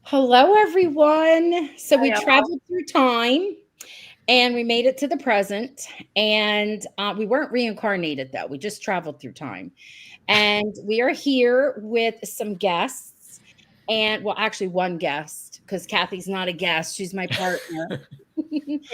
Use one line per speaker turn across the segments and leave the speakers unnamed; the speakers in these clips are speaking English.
Hello, everyone. So we
Hi, Emma.
traveled through time and we made it to the present. And we weren't reincarnated, though. We just traveled through time. And we are here with some guests. And well, actually, one guest, because Kathy's not a guest. She's my partner.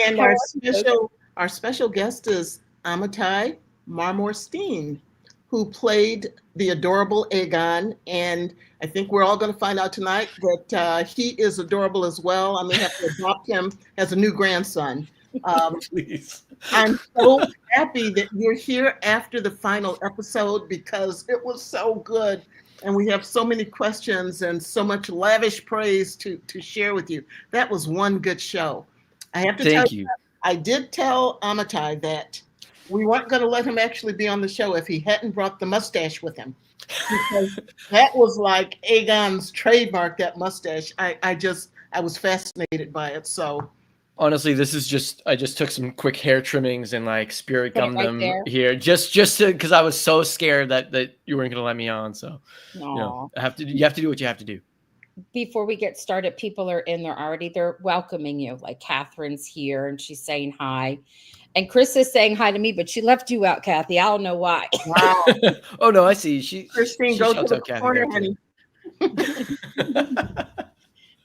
And
How
our
are you?
special guest is Amitai Marmorstein, who played the adorable Aegon. And I think we're all going to find out tonight that he is adorable as well. I may have to adopt him as a new grandson. Um,
Please.
I'm so happy that you're here after the final episode because it was so good. And we have so many questions and so much lavish praise to share with you. That was one good show. I have to tell
Thank
you,
you.
I did tell Amitai that we weren't going to let him actually be on the show if he hadn't brought the mustache with him. Because that was like Aegon's trademark, that mustache. I was fascinated by it. So
Honestly, this is just I just took some quick hair trimmings and like spirit
Put it
gummed
right
them
there.
here just because I was so scared that you weren't gonna let me on. So
Aw.
you have to do what you have to do.
Before we get started, people are in there already. They're welcoming you. Like Catherine's here and she's saying hi. And Chris is saying hi to me, but she left you out, Kathy. I don't know why.
wow,
Oh no, I see. She
Christine,
she
go to
shouts
the
out Kathy
corner,
there too.
honey.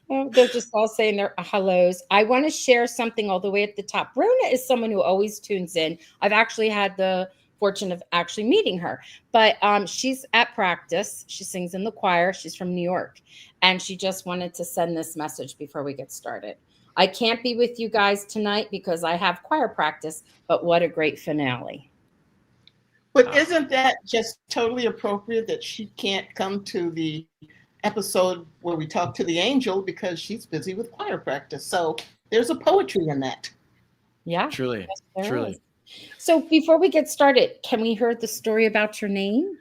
Oh, they're just all saying their hellos. I want to share something all the way at the top. Rona is someone who always tunes in. I've actually had the fortune of actually meeting her, but she's at practice. She sings in the choir. She's from New York, and she just wanted to send this message before we get started. I can't be with you guys tonight because I have choir practice, but what a great finale.
But
Ah,
isn't that just totally appropriate that she can't come to the episode where we talk to the angel because she's busy with choir practice? So there's a poetry in that.
Yeah,
truly,
yes, there is.
truly.
So before we get started, can we hear the story about your name?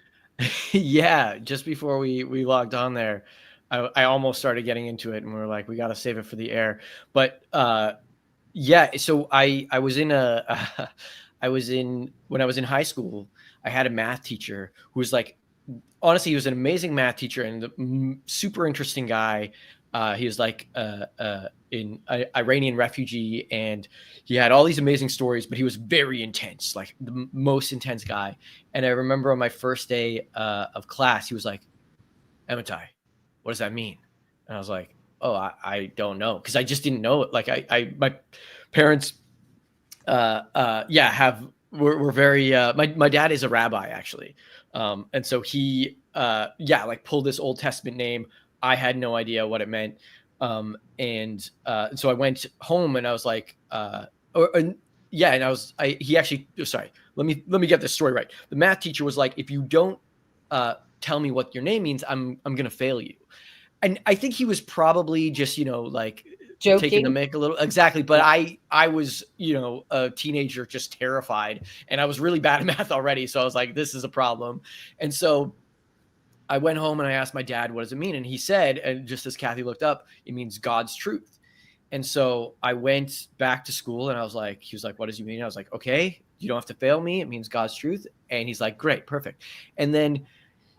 Yeah, just before we logged on there, I almost started getting into it, and we were like, we got to save it for the air. But yeah, so I was in a I was in when I was in high school. I had a math teacher who was like, honestly, he was an amazing math teacher and super interesting guy. He was like Iranian refugee, and he had all these amazing stories, but he was very intense, like the most intense guy. And I remember on my first day of class, he was like, "Amitai, what does that mean?" And I was like, "Oh, I don't know," because I just didn't know it. Like my parents, yeah, we're very. My dad is a rabbi actually, and so he, yeah, like pulled this Old Testament name. I had no idea what it meant, and so I went home and I was like, yeah, and he actually, sorry, let me get this story right. The math teacher was like, if you don't tell me what your name means, I'm gonna fail you. And I think he was probably just, like taking the
Joking.
mic a little. Exactly. But I was, a teenager just terrified, and I was really bad at math already. So I was like, this is a problem. And so I went home and I asked my dad, what does it mean? And he said, and just as Kathy looked up, it means God's truth. And so I went back to school and he was like, what does it mean? I was like, okay, you don't have to fail me. It means God's truth. And he's like, great, perfect. And then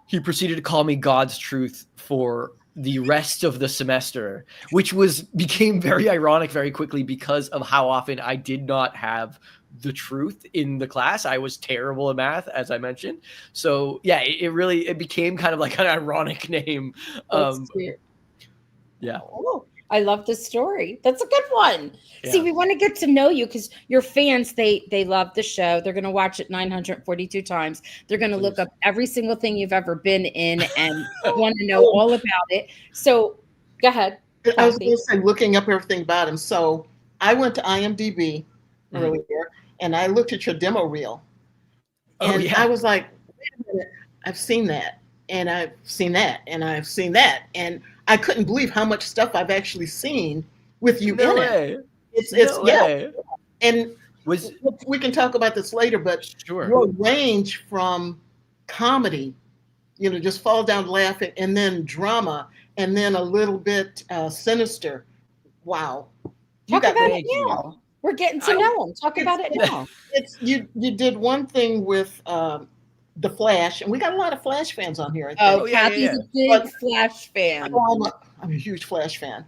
he proceeded to call me God's truth for the rest of the semester, which became very ironic very quickly because of how often I did not have the truth in the class. I was terrible at math, as I mentioned. So yeah, it became kind of like an ironic name.
That's
Um,
cute.
yeah,
Oh, I love this story. That's a good one. See,
yeah,
we want to get to know you because your fans, they love the show. They're going to watch it 942 times. They're going to look
please.
up every single thing you've ever been in and want to know all about it. So go ahead,
I was going
Kathy.
to say, looking up everything about him. So I went to IMDb
Mhm.
earlier and I looked at your demo reel
Oh
and I
yeah,
was like, wait a minute, I've seen that and I've seen that and I've seen that. And I couldn't believe how much stuff I've actually seen with you
no
in it.
way,
It's
no
yeah.
way.
And
Was
we can talk about this later, but
sure.
your range from comedy, just fall down laughing, and then drama, and then a little bit sinister. Wow, you
Talk
got
about
the.
it
Thank you.
now. We're getting to
I
know them. Talk
It's
about it
it's
now.
it's you did one thing with the Flash, and we got a lot of Flash fans on here, I think.
Oh,
yeah,
Kathy's
yeah.
a big
But-
Flash fan.
I'm a huge Flash fan.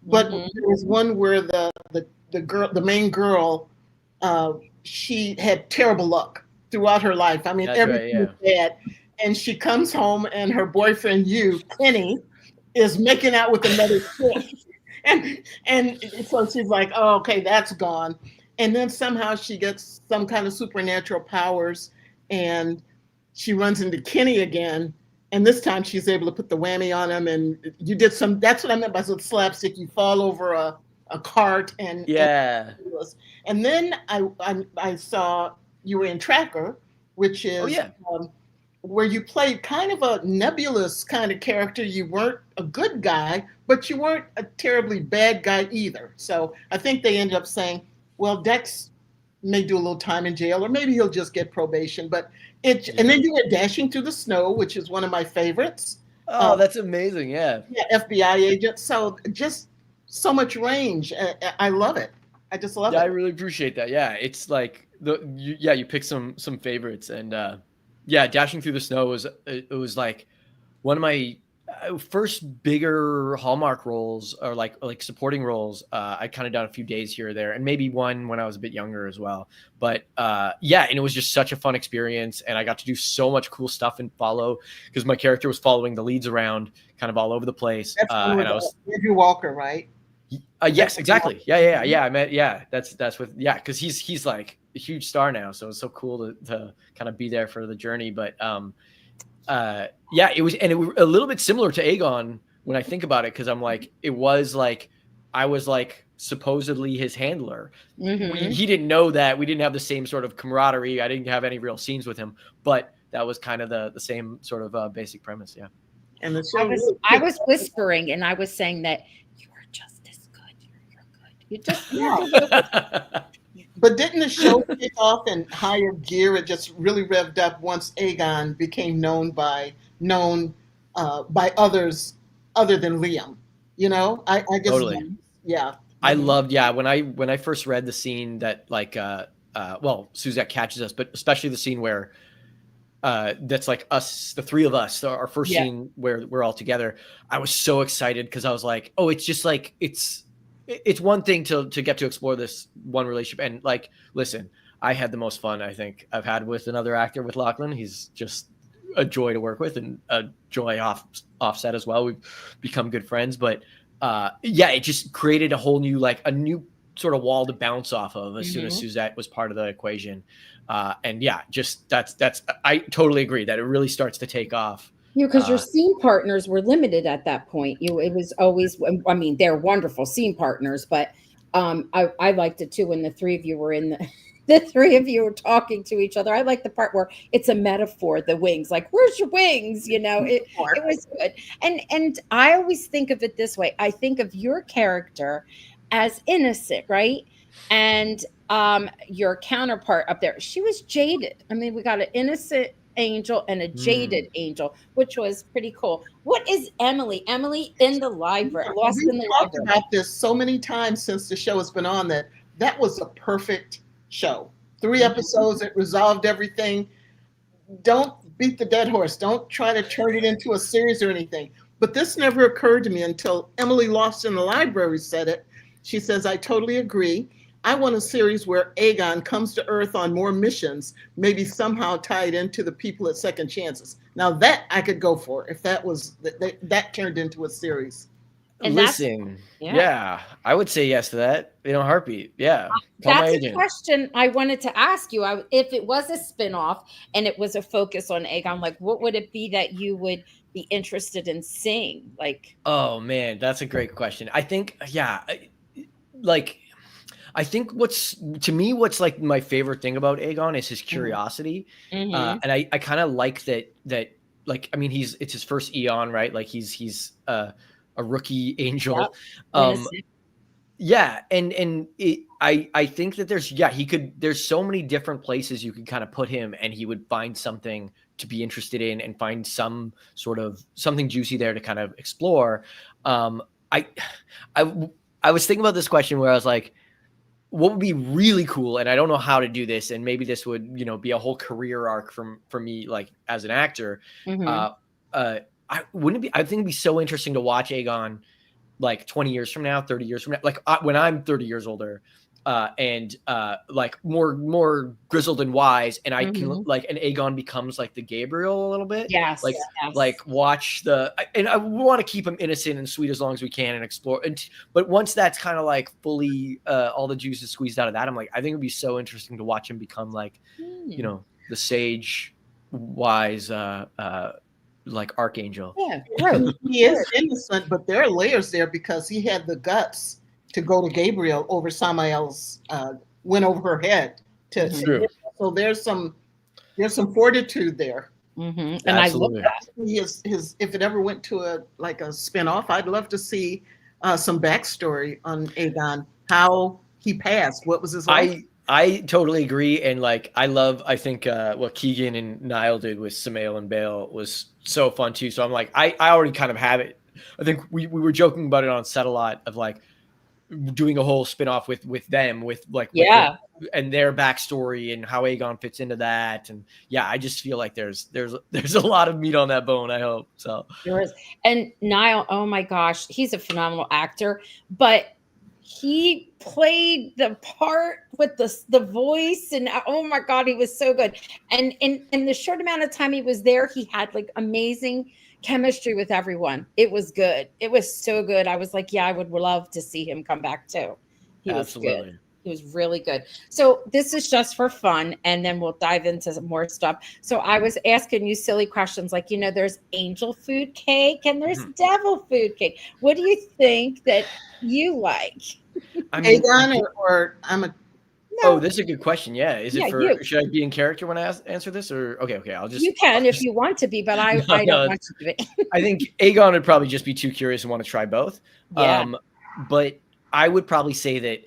But
Mhm.
there was one where the main girl, she had terrible luck throughout her life. I mean,
That's
everything
right,
was bad. And she comes home and her boyfriend, Kenny, is making out with another chick. And so she's like, oh, okay, that's gone. And then somehow she gets some kind of supernatural powers and she runs into Kenny again. And this time she's able to put the whammy on him. And that's what I meant by some slapstick. You fall over a cart and
yeah.
and then I saw you were in Tracker, which is
Oh yeah.
where you played kind of a nebulous kind of character. You weren't a good guy, but you weren't a terribly bad guy either. So I think they ended up saying, well, Dex may do a little time in jail, or maybe he'll just get probation. But and then you were Dashing Through the Snow, which is one of my favorites.
Oh, that's amazing. Yeah.
Yeah, FBI agent. So just so much range. I love it. I just love it.
I really appreciate that. Yeah, it's like you pick some favorites, and yeah, Dashing Through the Snow was like one of my first bigger Hallmark roles, or like supporting roles. I kind of done a few days here or there, and maybe one when I was a bit younger as well. But yeah, and it was just such a fun experience, and I got to do so much cool stuff and follow, because my character was following the leads around kind of all over the place.
That's
And I was
Andrew Walker, right?
yes, exactly. Yeah. I met, that's with, because he's like a huge star now. So it's so cool to kind of be there for the journey. But yeah, it was a little bit similar to Aegon when I think about it, because I'm like, I was like supposedly his handler.
Mhm.
He didn't know that. We didn't have the same sort of camaraderie. I didn't have any real scenes with him, but that was kind of the same sort of basic premise. Yeah.
And the show
I was whispering and I was saying that you are just as good. You're good. You just
But didn't the show kick off in higher gear? It just really revved up once Aegon became known by others other than Liam. You know, I guess.
Totally.
Yeah.
I loved, when I first read the scene that well, Suzette catches us, but especially the scene where that's like us, the three of us, our first scene where we're all together. I was so excited because I was like, oh, it's just like it's one thing to get to explore this one relationship. And like, listen, I had the most fun I think I've had with another actor, with Lachlan. He's just a joy to work with, and a joy offset as well. We've become good friends, but yeah, it just created a whole new, like a new sort of wall to bounce off of as soon as Suzette was part of the equation. And yeah, just that's I totally agree that it really starts to take off.
because your scene partners were limited at that point. It was always, I mean, they're wonderful scene partners, but I liked it too when the three of you were in the three of you were talking to each other. I like the part where it's a metaphor, the wings, like, where's your wings? You know, it was good. And I always think of it this way. I think of your character as innocent, right? And your counterpart up there, she was jaded. I mean, we got an innocent angel and a jaded angel, which was pretty cool. What is Emily? Emily in the library, lost in the
We've talked
library.
about this so many times since the show has been on, that was a perfect show. 3 episodes, it resolved everything. Don't beat the dead horse. Don't try to turn it into a series or anything. But this never occurred to me until Emily Lost in the Library said it. She says, I totally agree. I want a series where Aegon comes to Earth on more missions, maybe somehow tied into the people at Second Chances. Now that I could go for if that was that turned into a series.
And
listen, yeah, I would say yes to that in a heartbeat. Yeah,
that's a question I wanted to ask you. If it was a spinoff and it was a focus on Aegon, like, what would it be that you would be interested in seeing? Like,
oh man, that's a great question. I think, I think what's like my favorite thing about Aegon is his curiosity. And I kind of like that, like, I mean, it's his first Eon, right? Like he's a rookie angel. Yeah. And I think that there's so many different places you could kind of put him, and he would find something to be interested in and find some sort of something juicy there to kind of explore. I was thinking about this question where I was like, what would be really cool, and I don't know how to do this, and maybe this would, you know, be a whole career arc for me, like as an actor.
Mhm.
I wouldn't it be, I think it'd be so interesting to watch Aegon like 20 years from now, 30 years from now, like when I'm 30 years older, and like more grizzled and wise, and I can
Mhm.
like, and Aegon becomes like the Gabriel a little bit,
Yes.
like
Yes.
watch and I want to keep him innocent and sweet as long as we can and explore. But once that's kind of like fully all the juice is squeezed out of that, I'm like, I think it'd be so interesting to watch him become like, you
Hmm.
know, the sage, wise, like archangel.
Yeah. Growth.
He is innocent, but there are layers there because he had the guts to go to Gabriel over Samael's went over her head.
Mhm.
So there's some fortitude there.
Mhm. And I love
Absolutely.
that.
His if it ever went to a spinoff, I'd love to see some backstory on Aegon, how he passed, what was his life.
I totally agree, and like I think what Keegan and Niall did with Samael and Bale was so fun too. So I'm like, I already kind of have it. I think we were joking about it on set a lot of like doing a whole spinoff with them, with like with
Yeah.
and their backstory and how Aegon fits into that. And yeah, I just feel like there's a lot of meat on that bone, I hope. So
There is. And Niall, oh my gosh, he's a phenomenal actor, but he played the part with the voice, and oh my God, he was so good. And in the short amount of time he was there, he had like amazing chemistry with everyone. It was good. It was so good. I was like, yeah, I would love to see him come back too. He was good.
absolutely.
He was really good. So this is just for fun, and then we'll dive into some more stuff. So I was asking you silly questions like, you know, there's angel food cake and there's
Mhm.
devil food cake. What do you think that you like?
I mean,
Aegon or
oh,
No,
this is a good question. Yeah, is
yeah,
it
you.
for? Should I be in character when I answer this, or okay? I'll
You
just.
can if you want to be, but I
No,
I don't
no,
want to do it.
I think Aegon would probably just be too curious and want to try both.
Yeah.
But I would probably say that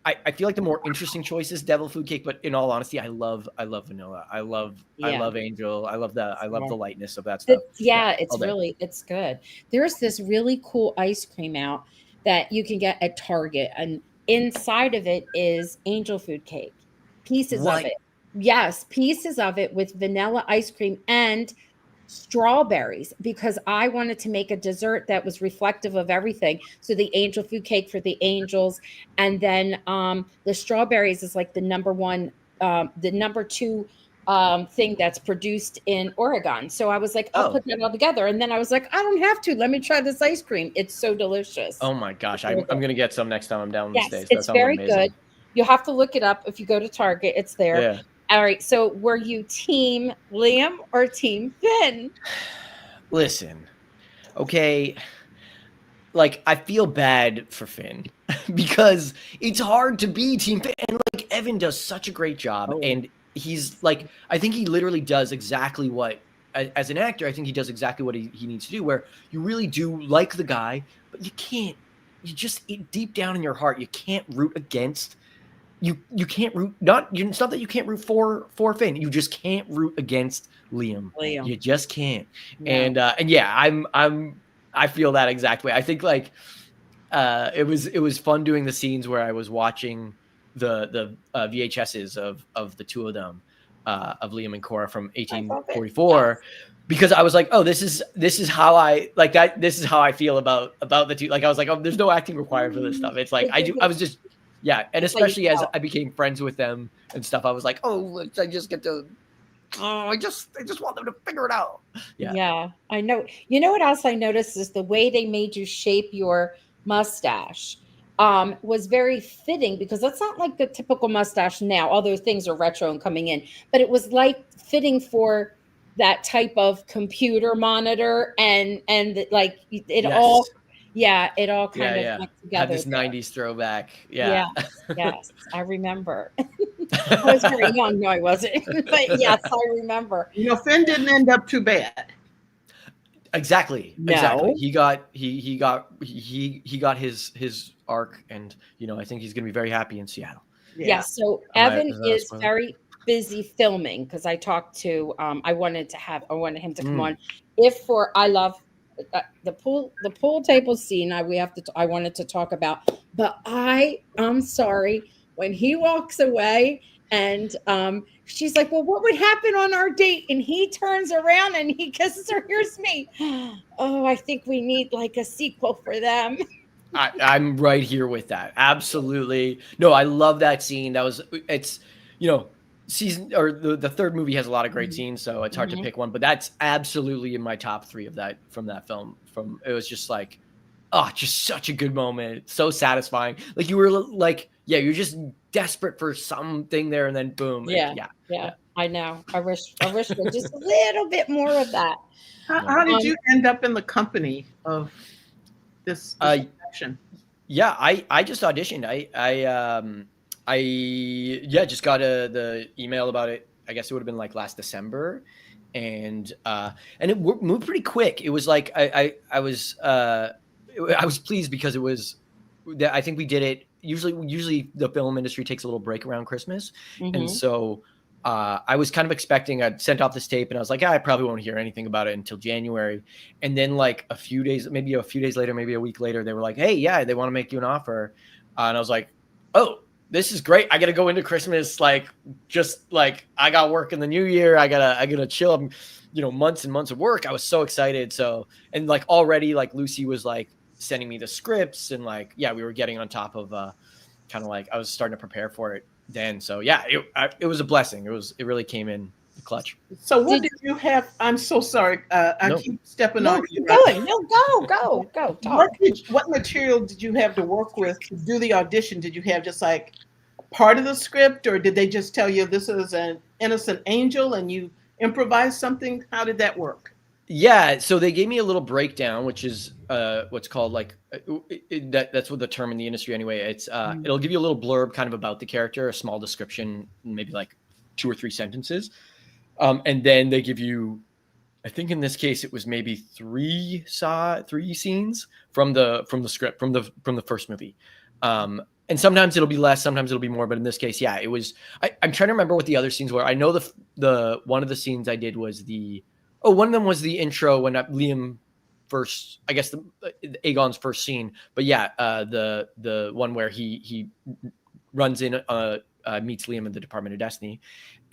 I feel like the more interesting choice is devil food cake. But in all honesty, I love vanilla. I
Yeah.
love angel. I love the lightness of that stuff.
It's
Yeah,
yeah,
all
it's
day.
really it's good. There's this really cool ice cream out that you can get at Target, and inside of it is angel food cake. Pieces of
What?
it. Yes, pieces of it with vanilla ice cream and strawberries because I wanted to make a dessert that was reflective of everything. So the angel food cake for the angels, and then the strawberries is like the number one, the number two thing that's produced in Oregon. So I was like, I'll
Oh,
put that all together. And then I was like, I don't have to. Let me try this ice cream. It's so delicious.
oh my gosh!
It's really
I'm
good.
gonna get some next time I'm down in the
Yes,
States. That
it's
sounds
very good.
amazing.
You'll have to look it up if you go to Target. It's there.
Yeah.
All right. So were you team Liam or team Finn?
Listen, okay. Like I feel bad for Finn because it's hard to be Team Finn, and like Evan does such a great job,
Oh,
and he's like, I think he literally does exactly what, as an actor, I think he does exactly what he needs to do, where you really do like the guy, but you can't, you just deep down in your heart, you can't root against. You can't root it's not that you can't root for Finn. You just can't root against Liam.
Liam.
You just can't.
No.
And yeah, I feel that exact way. I think like it was fun doing the scenes where I was watching the VHSs of the two of them, of Liam and Cora from
I love it.
1844, because I was like, oh, this is how I like that. This is how I feel about the two. Like I was like, oh, there's no acting required for this stuff. It's like I was just. Yeah, and
It's like
especially as
felt.
I became friends with them and stuff, I was like, oh, I just get to, oh, I just want them to figure it out. Yeah.
Yeah, I know. You know what else I noticed is the way they made you shape your mustache was very fitting because that's not like the typical mustache now, although things are retro and coming in, but it was like fitting for that type of computer monitor and like it
Yes.
all yeah, it all
Yeah,
kind of
yeah.
went
Had
together
this
there.
90s throwback.
Yeah,
Yeah.
yes, I remember. I was very young. No, I wasn't. But yes, I remember.
Finn didn't end up too bad.
Exactly.
No.
Exactly. He got his arc, and I think he's gonna be very happy in Seattle.
Yes. So
Am I-
Evan
is that a
is
spoiler?
very busy filming because I talked to I wanted him to come
Mm.
on. If for I love the pool table scene I wanted to talk about, but I'm sorry, when he walks away and she's like, well, what would happen on our date? And he turns around and he kisses her. Here's me. Oh, I think we need like a sequel for them.
I'm right here with that. Absolutely. No, I love that scene. It's, season or the third movie has a lot of great scenes, so it's hard to pick one, but that's absolutely in my top 3 of that from that film. It was just like, oh, just such a good moment. So satisfying. Like you were like, yeah, you're just desperate for something there, and then boom.
Yeah. I know. I wish for just a little bit more of that.
How did you end up in the company of this production?
Yeah, I just auditioned. I just got the email about it. I guess it would have been like last December, and it moved pretty quick. It was like I was pleased because it was. I think we did it. Usually the film industry takes a little break around Christmas, and so I was kind of expecting. I'd sent off this tape, and I was like, I probably won't hear anything about it until January. And then like a few days later, maybe a week later, they were like, hey, yeah, they want to make you an offer, and I was like, oh, this is great. I got to go into Christmas. Like, just like I got work in the new year. I gotta chill. Months and months of work. I was so excited. So, and like already like Lucy was like sending me the scripts and like, yeah, we were getting on top of kind of like I was starting to prepare for it then. So yeah, it was a blessing. It really came in the clutch.
So what did you have? I'm so sorry. I keep stepping on you.
Going. No, go. Talk.
What material did you have to work with to do the audition? Did you have just like part of the script, or did they just tell you this is an innocent angel and you improvise something? How did that work?
Yeah, so they gave me a little breakdown, which is what's called like that's what the term in the industry anyway. It's it'll give you a little blurb kind of about the character, a small description, maybe like 2 or 3 sentences, and then they give you, I think in this case it was maybe 3 scenes from the script from the first movie. And sometimes it'll be less, sometimes it'll be more, but in this case, yeah, it was. I'm trying to remember what the other scenes were. I know the one of the scenes I did was one of them was the intro when Liam first, I guess Aegon's first scene. But yeah, the one where he runs in, meets Liam in the Department of Destiny.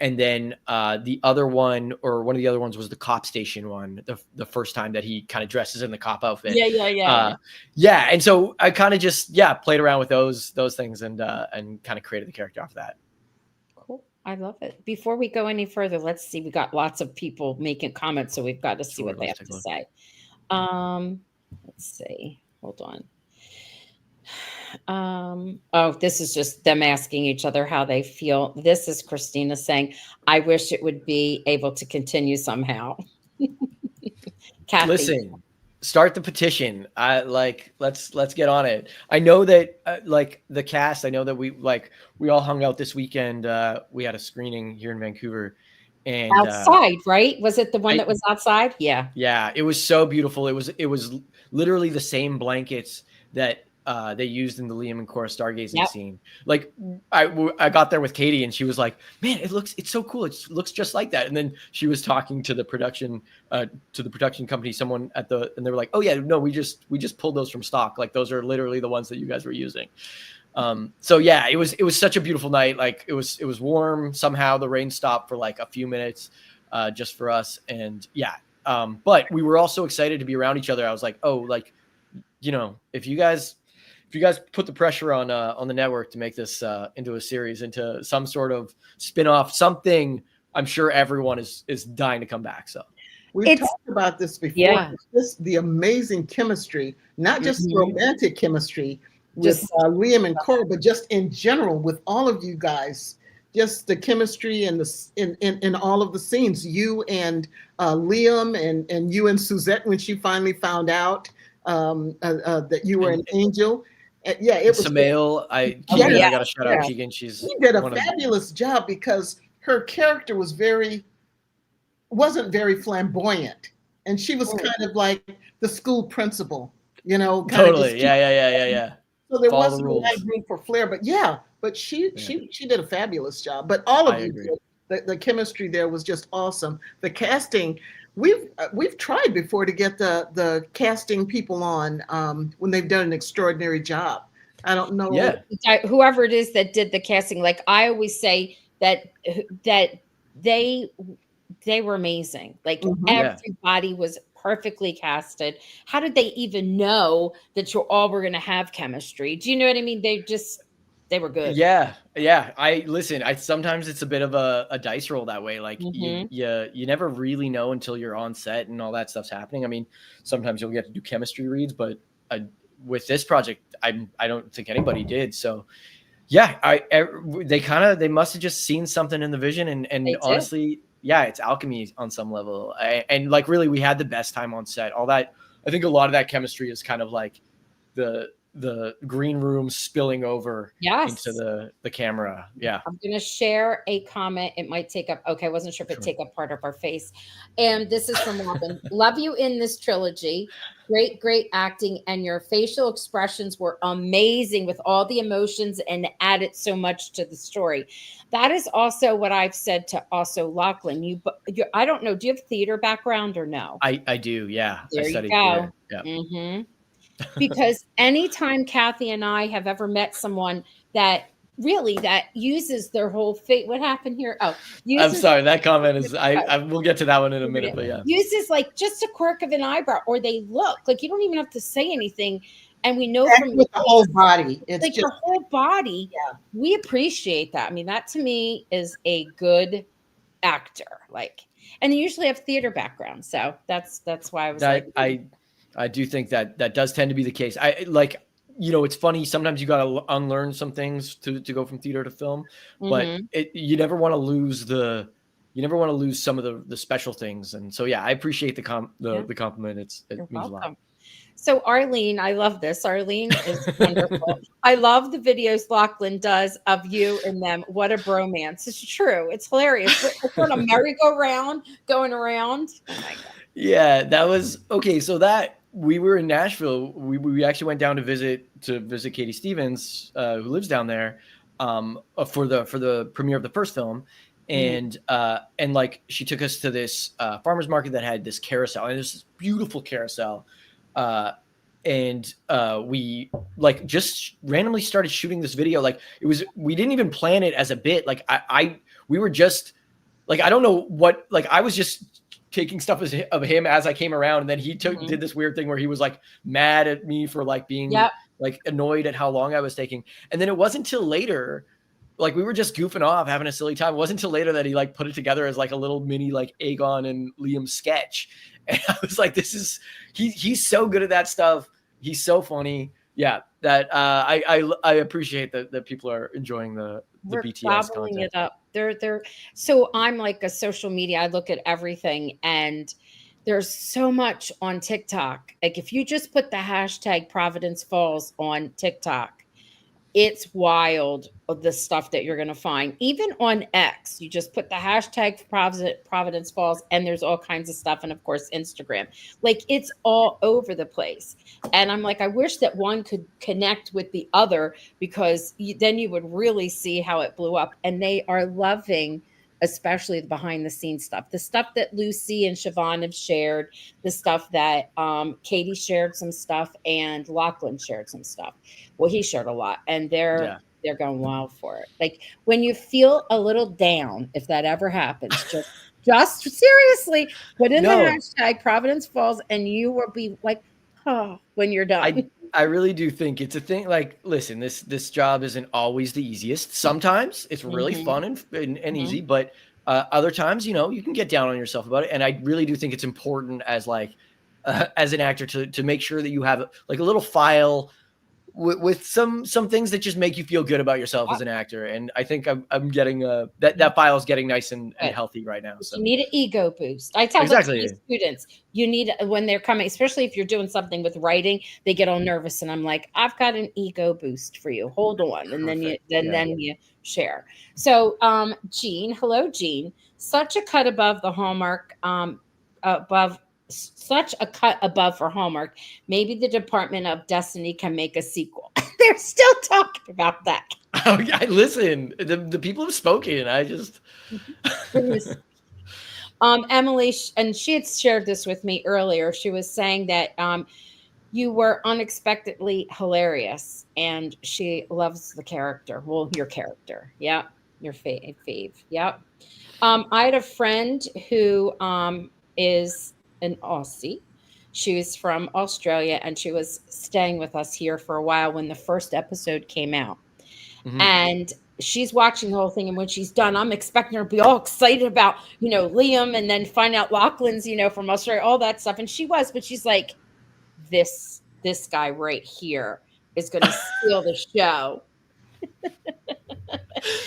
And then the other one, or one of the other ones, was the cop station one, the first time that he kind of dresses in the cop outfit. Yeah. And so I kind of just played around with those things and kind of created the character off of that.
Cool. I love it. Before we go any further, let's see. We got lots of people making comments, so we've got to see what they have to say. Let's see. Hold on. This is just them asking each other how they feel. This is Christina saying, I wish it would be able to continue somehow. Kathy.
Listen, start the petition. Let's get on it. I know that like the cast, I know that we all hung out this weekend. We had a screening here in Vancouver. And
outside, right? Was it the one that was outside? Yeah.
Yeah. It was so beautiful. It was literally the same blankets that they used in the Liam and Cora stargazing scene. Like I got there with Katie and she was like, man, it's so cool. It looks just like that. And then she was talking to the production company, someone and they were like, oh yeah, no, we just pulled those from stock. Like those are literally the ones that you guys were using. So yeah, it was such a beautiful night. Like it was warm. Somehow the rain stopped for like a few minutes, just for us. And yeah. But we were all so excited to be around each other. I was like, oh, like, if you guys put the pressure on the network to make this into a series, into some sort of spin-off, something, I'm sure everyone is dying to come back. So
we've talked about this before. Yeah. The amazing chemistry, not just romantic chemistry with Liam and Cora, but just in general with all of you guys. Just the chemistry and in all of the scenes. You and Liam and you and Suzette when she finally found out that you were an angel. Yeah, it was
Samael. I got to shout out Keegan. She
did a fabulous job because her character wasn't very flamboyant, and she was kind of like the school principal,
Totally. Yeah.
So there wasn't a lot of room for flair, but she did a fabulous job. But all of you did. The chemistry there was just awesome. The casting. We've tried before to get the casting people on when they've done an extraordinary job. I don't know.
Yeah.
Whoever it is that did the casting, like I always say that they were amazing. Like
Mhm.
Yeah.
everybody was perfectly casted. How did they even know that you all were going to have chemistry? Do you know what I mean? They were good.
Yeah, yeah. I listen. I sometimes it's a bit of a dice roll that way. Like
Hmm.
you never really know until you're on set and all that stuff's happening. I mean, sometimes you'll get to do chemistry reads, but with this project, I don't think anybody did. So yeah, they must have just seen something in the vision, and
They did.
honestly, yeah, it's alchemy on some level. And like really, we had the best time on set. All that, I think a lot of that chemistry is kind of like the green room spilling over into
Yes.
the camera. Yeah,
I'm going to share a comment. It might take up, okay, I wasn't sure if it'd
sure.
take up part of our face. And this is from Robin. Love you in this trilogy. Great, great acting. And your facial expressions were amazing with all the emotions and added so much to the story. That is also what I've said to also Lachlan. I don't know. Do you have theater background or no?
I do. Yeah, I
There you
studied
go.
theater. Yeah.
Hmm. Because anytime Kathy and I have ever met someone that that uses their whole face, what happened here? Oh,
I'm
uses
sorry. That comment is. I will get to that one in a minute. But yeah.
uses like just a quirk of an eyebrow, or they look like you don't even have to say anything, and we know
And
from
with the whole body, it's
like
just
your whole body.
yeah.
We appreciate that. I mean, that to me is a good actor. Like, and they usually have theater background, so that's why I was
That
like,
I do think that does tend to be the case. I like, it's funny. Sometimes you got to unlearn some things to go from theater to film, but
mhm.
you never want to lose some of the special things. And so, yeah, I appreciate
Yeah,
the compliment. It
you're
means a lot.
welcome. So Arlene, I love this. Arlene is wonderful. I love the videos Lachlan does of you and them. What a bromance. It's true. It's hilarious. It's on a merry-go-round going around. Oh my God.
Yeah, that was okay. So that we were in Nashville. We actually went down to visit Katie Stevens, who lives down there, for the premiere of the first film,
Mhm.
and like she took us to this farmers market that had this carousel, and this beautiful carousel, and we like just randomly started shooting this video. Like we didn't even plan it as a bit. Like we were just like, I don't know what, like I was just taking stuff of him as I came around, and then he
Mhm.
did this weird thing where he was like mad at me for like being
Yep.
like annoyed at how long I was taking. And then it wasn't until later, like we were just goofing off, having a silly time. It wasn't until later that he like put it together as like a little mini like Aegon and Liam sketch. And I was like, he's so good at that stuff. He's so funny. Yeah, that I appreciate that people are enjoying the
We're
BTS
gobbling
content.
it up. They're so I'm like a social media. I look at everything, and there's so much on TikTok. Like if you just put the hashtag Providence Falls on TikTok, it's wild of the stuff that you're going to find. Even on X, you just put the hashtag Providence Falls, and there's all kinds of stuff. And of course, Instagram. Like it's all over the place. And I'm like, I wish that one could connect with the other because then you would really see how it blew up. And they are loving, especially the behind the scenes stuff, the stuff that Lucy and Siobhan have shared, the stuff that Katie shared some stuff, and Lachlan shared some stuff. Well, he shared a lot, and
Yeah.
they're going wild for it. Like when you feel a little down, if that ever happens, just seriously put in the
No,
hashtag Providence Falls, and you will be like, oh, when you're done.
I really do think it's a thing. Like, listen, this job isn't always the easiest. Sometimes it's really
Mhm,
fun and
mhm.
easy, but other times, you can get down on yourself about it. And I really do think it's important as like as an actor to make sure that you have like a little file with some things that just make you feel good about yourself as
Yep,
an actor. And I think I'm getting that file is getting nice and
good.
healthy right now.
But
So
you need an ego boost. I tell that to my
exactly.
students. You need when they're coming, especially if you're doing something with writing, they get all nervous, and I'm like, I've got an ego boost for you. Hold on, and
Perfect. Yeah.
then you share. So, Jean, hello, Jean. Such a cut above the Hallmark, above such a cut above for Hallmark. Maybe the Department of Destiny can make a sequel. They're still talking about that.
Oh, yeah, listen, the people have spoken. I just
Goodness. Emily, and she had shared this with me earlier. She was saying that You were unexpectedly hilarious, and she loves the character. Well, your character. Yep. Your fave. Yep. I had a friend who is an Aussie. She was from Australia, and she was staying with us here for a while when the first episode came out.
Mhm.
And she's watching the whole thing. And when she's done, I'm expecting her to be all excited about, Liam, and then find out Lachlan's, from Australia, all that stuff. And she was, but she's like, this guy right here is going to steal the show.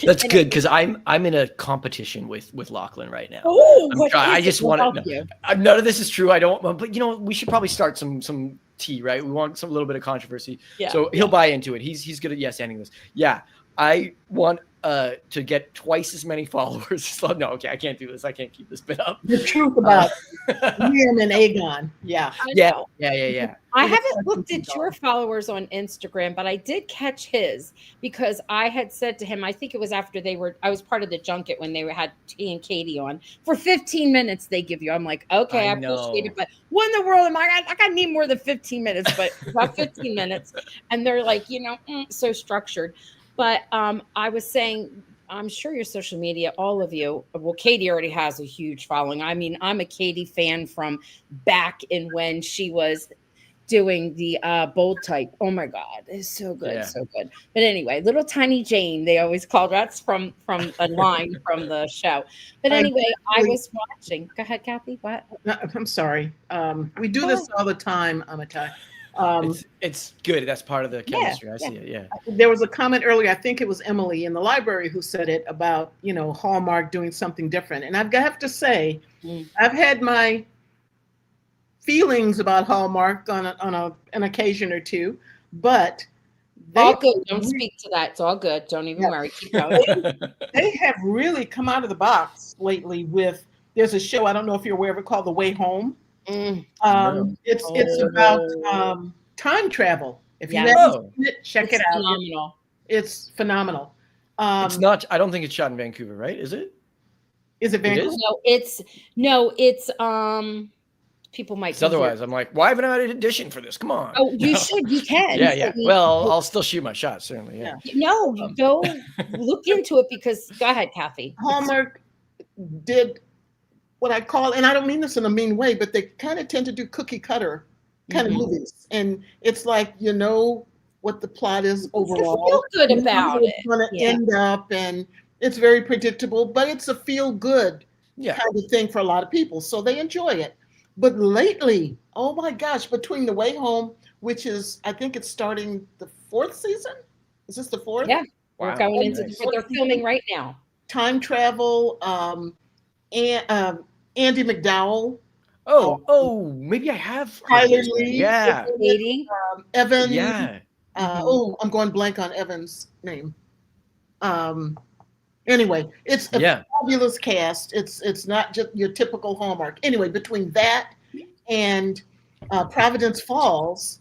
That's good, because I'm in a competition with Lachlan right now.
Oh,
I just want to. None of this is true. I don't. But we should probably start some tea, right? We want some little bit of controversy.
Yeah,
so he'll buy into it. He's good at yes-anding this. Yeah, I want to get twice as many followers. No, okay, I can't do this. I can't keep this bit up.
The truth about Liam and Aegon. Yeah.
Yeah.
I haven't looked at your followers on Instagram, but I did catch his, because I had said to him, I think it was after I was part of the junket when they had T and Katie on for 15 minutes. They give you. I'm like, okay, I appreciate it, but what in the world am I? I need more than 15 minutes, but about 15 minutes, and they're like, so structured. But I was saying, I'm sure your social media, all of you, well, Katie already has a huge following. I mean, I'm a Katie fan from back in when she was doing the bold type. Oh my God, it's so good, so good. But anyway, little tiny Jane, they always call her. That's from a line from the show. But anyway, I was watching. Go ahead, Kathy. What?
No, I'm sorry. We do this all the time, Amitai.
It's good. That's part of the chemistry. I see it. Yeah.
There was a comment earlier, I think it was Emily in the library who said it about, Hallmark doing something different. And I've got to say, I've had my feelings about Hallmark on an occasion or two, but
all good. Don't speak to that. It's all good. Don't even worry. Keep going.
They have really come out of the box lately with. There's a show, I don't know if you're aware of it, called The Way Home. It's about time travel. If you haven't seen it, check it out.
Phenomenal.
It's phenomenal.
It's not. I don't think it's shot in Vancouver, right? Is it?
Is it Vancouver?
No, it's people might.
Otherwise, I'm like, why haven't I had an audition for this? Come on.
Oh, you should. You can.
Yeah. Well, I'll still shoot my shot, certainly. Yeah.
No, go look into it, because go ahead, Kathy.
Hallmark did what I call, and I don't mean this in a mean way, but they kind of tend to do cookie cutter kind of movies, and it's like what the plot is overall.
Feel good about it.
It's going to end up, and it's very predictable, but it's a feel good kind of thing for a lot of people, so they enjoy it. But lately, oh my gosh, between The Way Home, which is, I think it's starting the 4th season. Is this the 4th?
Yeah, we're going into they're filming right now.
Time travel, and Andy McDowell.
Maybe I have.
Tyler Lee.
Yeah.
Evan.
Yeah.
I'm going blank on Evan's name. Anyway, it's a fabulous cast. It's not just your typical Hallmark. Anyway, between that and Providence Falls,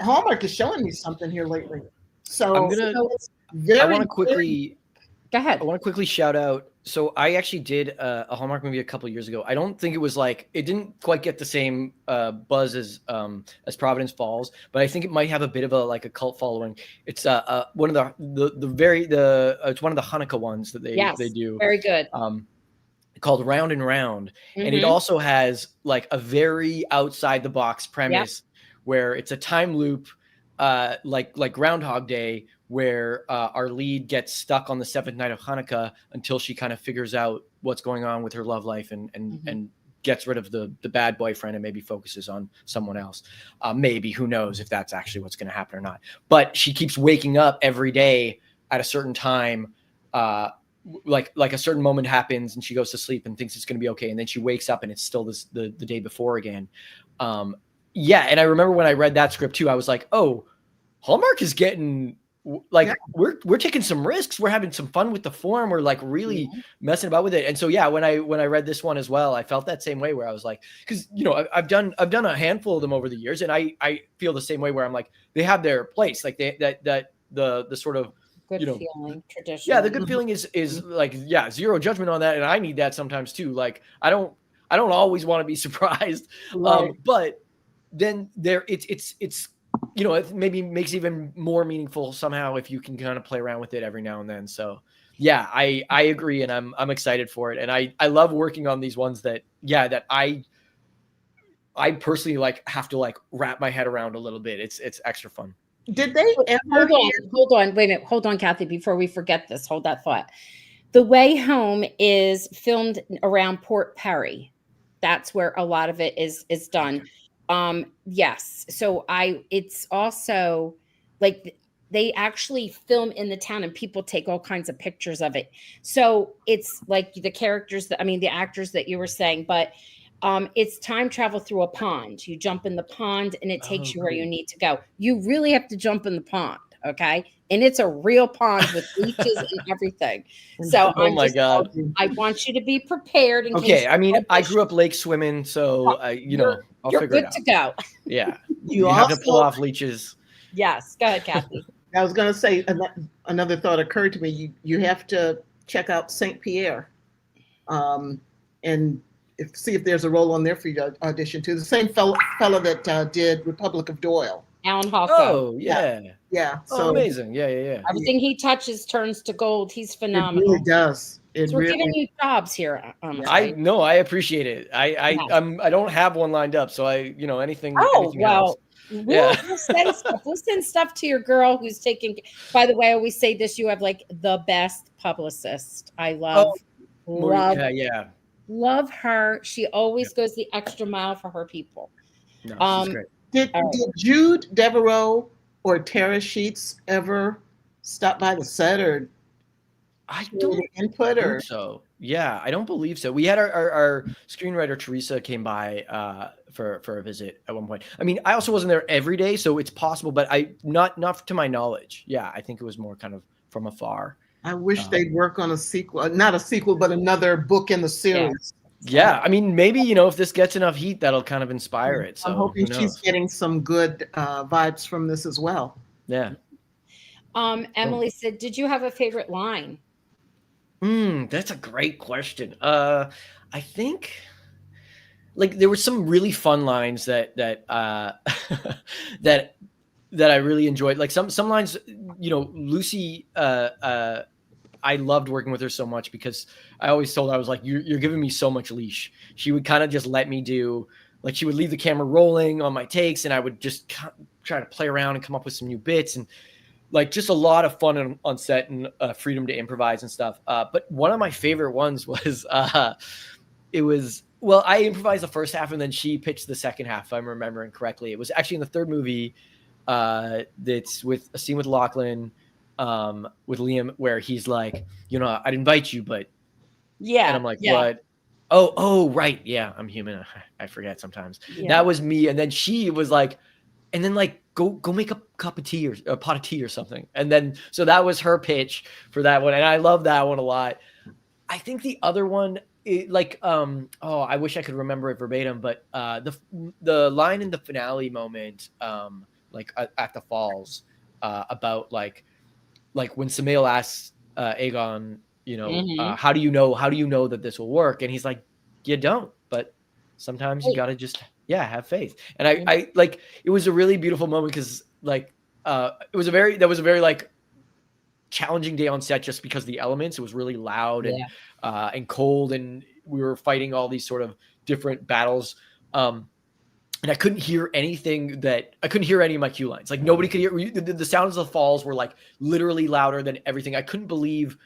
Hallmark is showing me something here lately. So
I want to quickly.
Go ahead.
I want to quickly shout out. So I actually did a Hallmark movie a couple of years ago. I don't think it didn't quite get the same buzz as Providence Falls, but I think it might have a bit of a cult following. It's one of it's one of the Hanukkah ones that they do.
Very good.
Called Round and Round, and it also has like a very outside the box premise where it's a time loop, like Groundhog Day, where our lead gets stuck on the 7th night of Hanukkah until she kind of figures out what's going on with her love life and gets rid of the bad boyfriend and maybe focuses on someone else. Maybe, who knows if that's actually what's going to happen or not. But she keeps waking up every day at a certain time, like a certain moment happens and she goes to sleep and thinks it's going to be okay. And then she wakes up and it's still the day before again. And I remember when I read that script too, I was like, oh, Hallmark is getting... we're taking some risks. We're having some fun with the form. We're like really messing about with it. And so when I read this one as well, I felt that same way where I was like, because I've done a handful of them over the years, and I feel the same way where I'm like, they have their place, like the sort of
good feeling tradition.
Yeah, the good feeling is like zero judgment on that, and I need that sometimes too. Like I don't always want to be surprised,
right.
But then there it's you know, it maybe makes it even more meaningful somehow if you can kind of play around with it every now and then. So yeah, I agree, and I'm excited for it, and I love working on these ones that that I personally like have to like wrap my head around a little bit. It's extra fun.
Did they ever?
Hold on, wait a minute, hold on, Kathy, before we forget this, hold that thought. The Way Home is filmed around Port Perry. That's where a lot of it is done. Yes. So it's also like they actually film in the town and people take all kinds of pictures of it. So it's like the characters the actors that you were saying, but it's time travel through a pond. You jump in the pond and it takes you where you need to go. You really have to jump in the pond, okay? And it's a real pond with leeches and everything. So
Oh my God.
I want you to be prepared in case.
Okay, I mean, I grew up lake swimming, so you know, I'll
you're
figure it
good
out.
to go.
Yeah,
You
have to
also-
pull off leeches.
Yes, go ahead, Kathy.
I was going to say another thought occurred to me. You have to check out Saint Pierre, and see if there's a role on there for you to audition to. The same fellow that did Republic of Doyle.
Alan Halko.
Oh yeah,
Yeah.
Oh,
So
amazing. Yeah.
Everything he touches turns to gold. He's
it
phenomenal.
really does.
So we're giving you jobs here.
I know. I appreciate it. I don't have one lined up, so anything.
Oh,
anything
well,
helps.
we'll send stuff. We'll send stuff to your girl who's taking. By the way, I always say this: you have like the best publicist. I love her. She always goes the extra mile for her people.
No, she's great.
Did Jude Devereaux or Tara Sheets ever stop by the set or
I don't
input or
so? Yeah, I don't believe so. We had our screenwriter Teresa came by for a visit at one point. I mean, I also wasn't there every day, so it's possible, but not to my knowledge. Yeah, I think it was more kind of from afar.
I wish they'd work on a sequel, not a sequel, but another book in the series.
Yeah, I mean, maybe if this gets enough heat, that'll kind of inspire it. So
I'm hoping she's getting some good vibes from this as well.
Yeah.
Emily said, "Did you have a favorite line?"
That's a great question. I think like there were some really fun lines that that I really enjoyed. Like some lines, Lucy. I loved working with her so much because I always told her, I was like, you're giving me so much leash. She would kind of just let me do, like she would leave the camera rolling on my takes and I would just try to play around and come up with some new bits and like just a lot of fun on set and freedom to improvise and stuff. But one of my favorite ones was, I improvised the first half and then she pitched the second half, if I'm remembering correctly. It was actually in the third movie that's with a scene with Lachlan, with Liam where he's like, I'd invite you, but and I'm like, what? Oh, right. Yeah, I'm human. I forget sometimes. Yeah. That was me. And then she was like, and then like, go make a cup of tea or a pot of tea or something. And then, so that was her pitch for that one. And I love that one a lot. I think the other one, I wish I could remember it verbatim, but the line in the finale moment, at the falls, about like when Samael asks Aegon, how do you know that this will work? And he's like, you don't, but sometimes you got to just, have faith. And I like, it was a really beautiful moment because that was a very like challenging day on set just because of the elements. It was really loud and cold and we were fighting all these sort of different battles. And I couldn't hear anything I couldn't hear any of my cue lines. Like nobody could hear the sounds of the falls were like literally louder than everything. I couldn't believe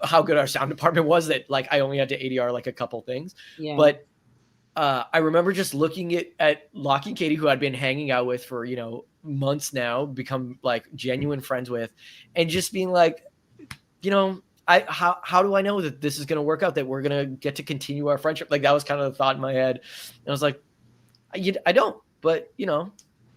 how good our sound department was that like I only had to ADR like a couple things. Yeah. But I remember just looking at Lockie and Katie, who I'd been hanging out with for, months now, become like genuine friends with, and just being like, how do I know that this is going to work out, that we're going to get to continue our friendship? Like that was kind of the thought in my head. And I was like, I don't, but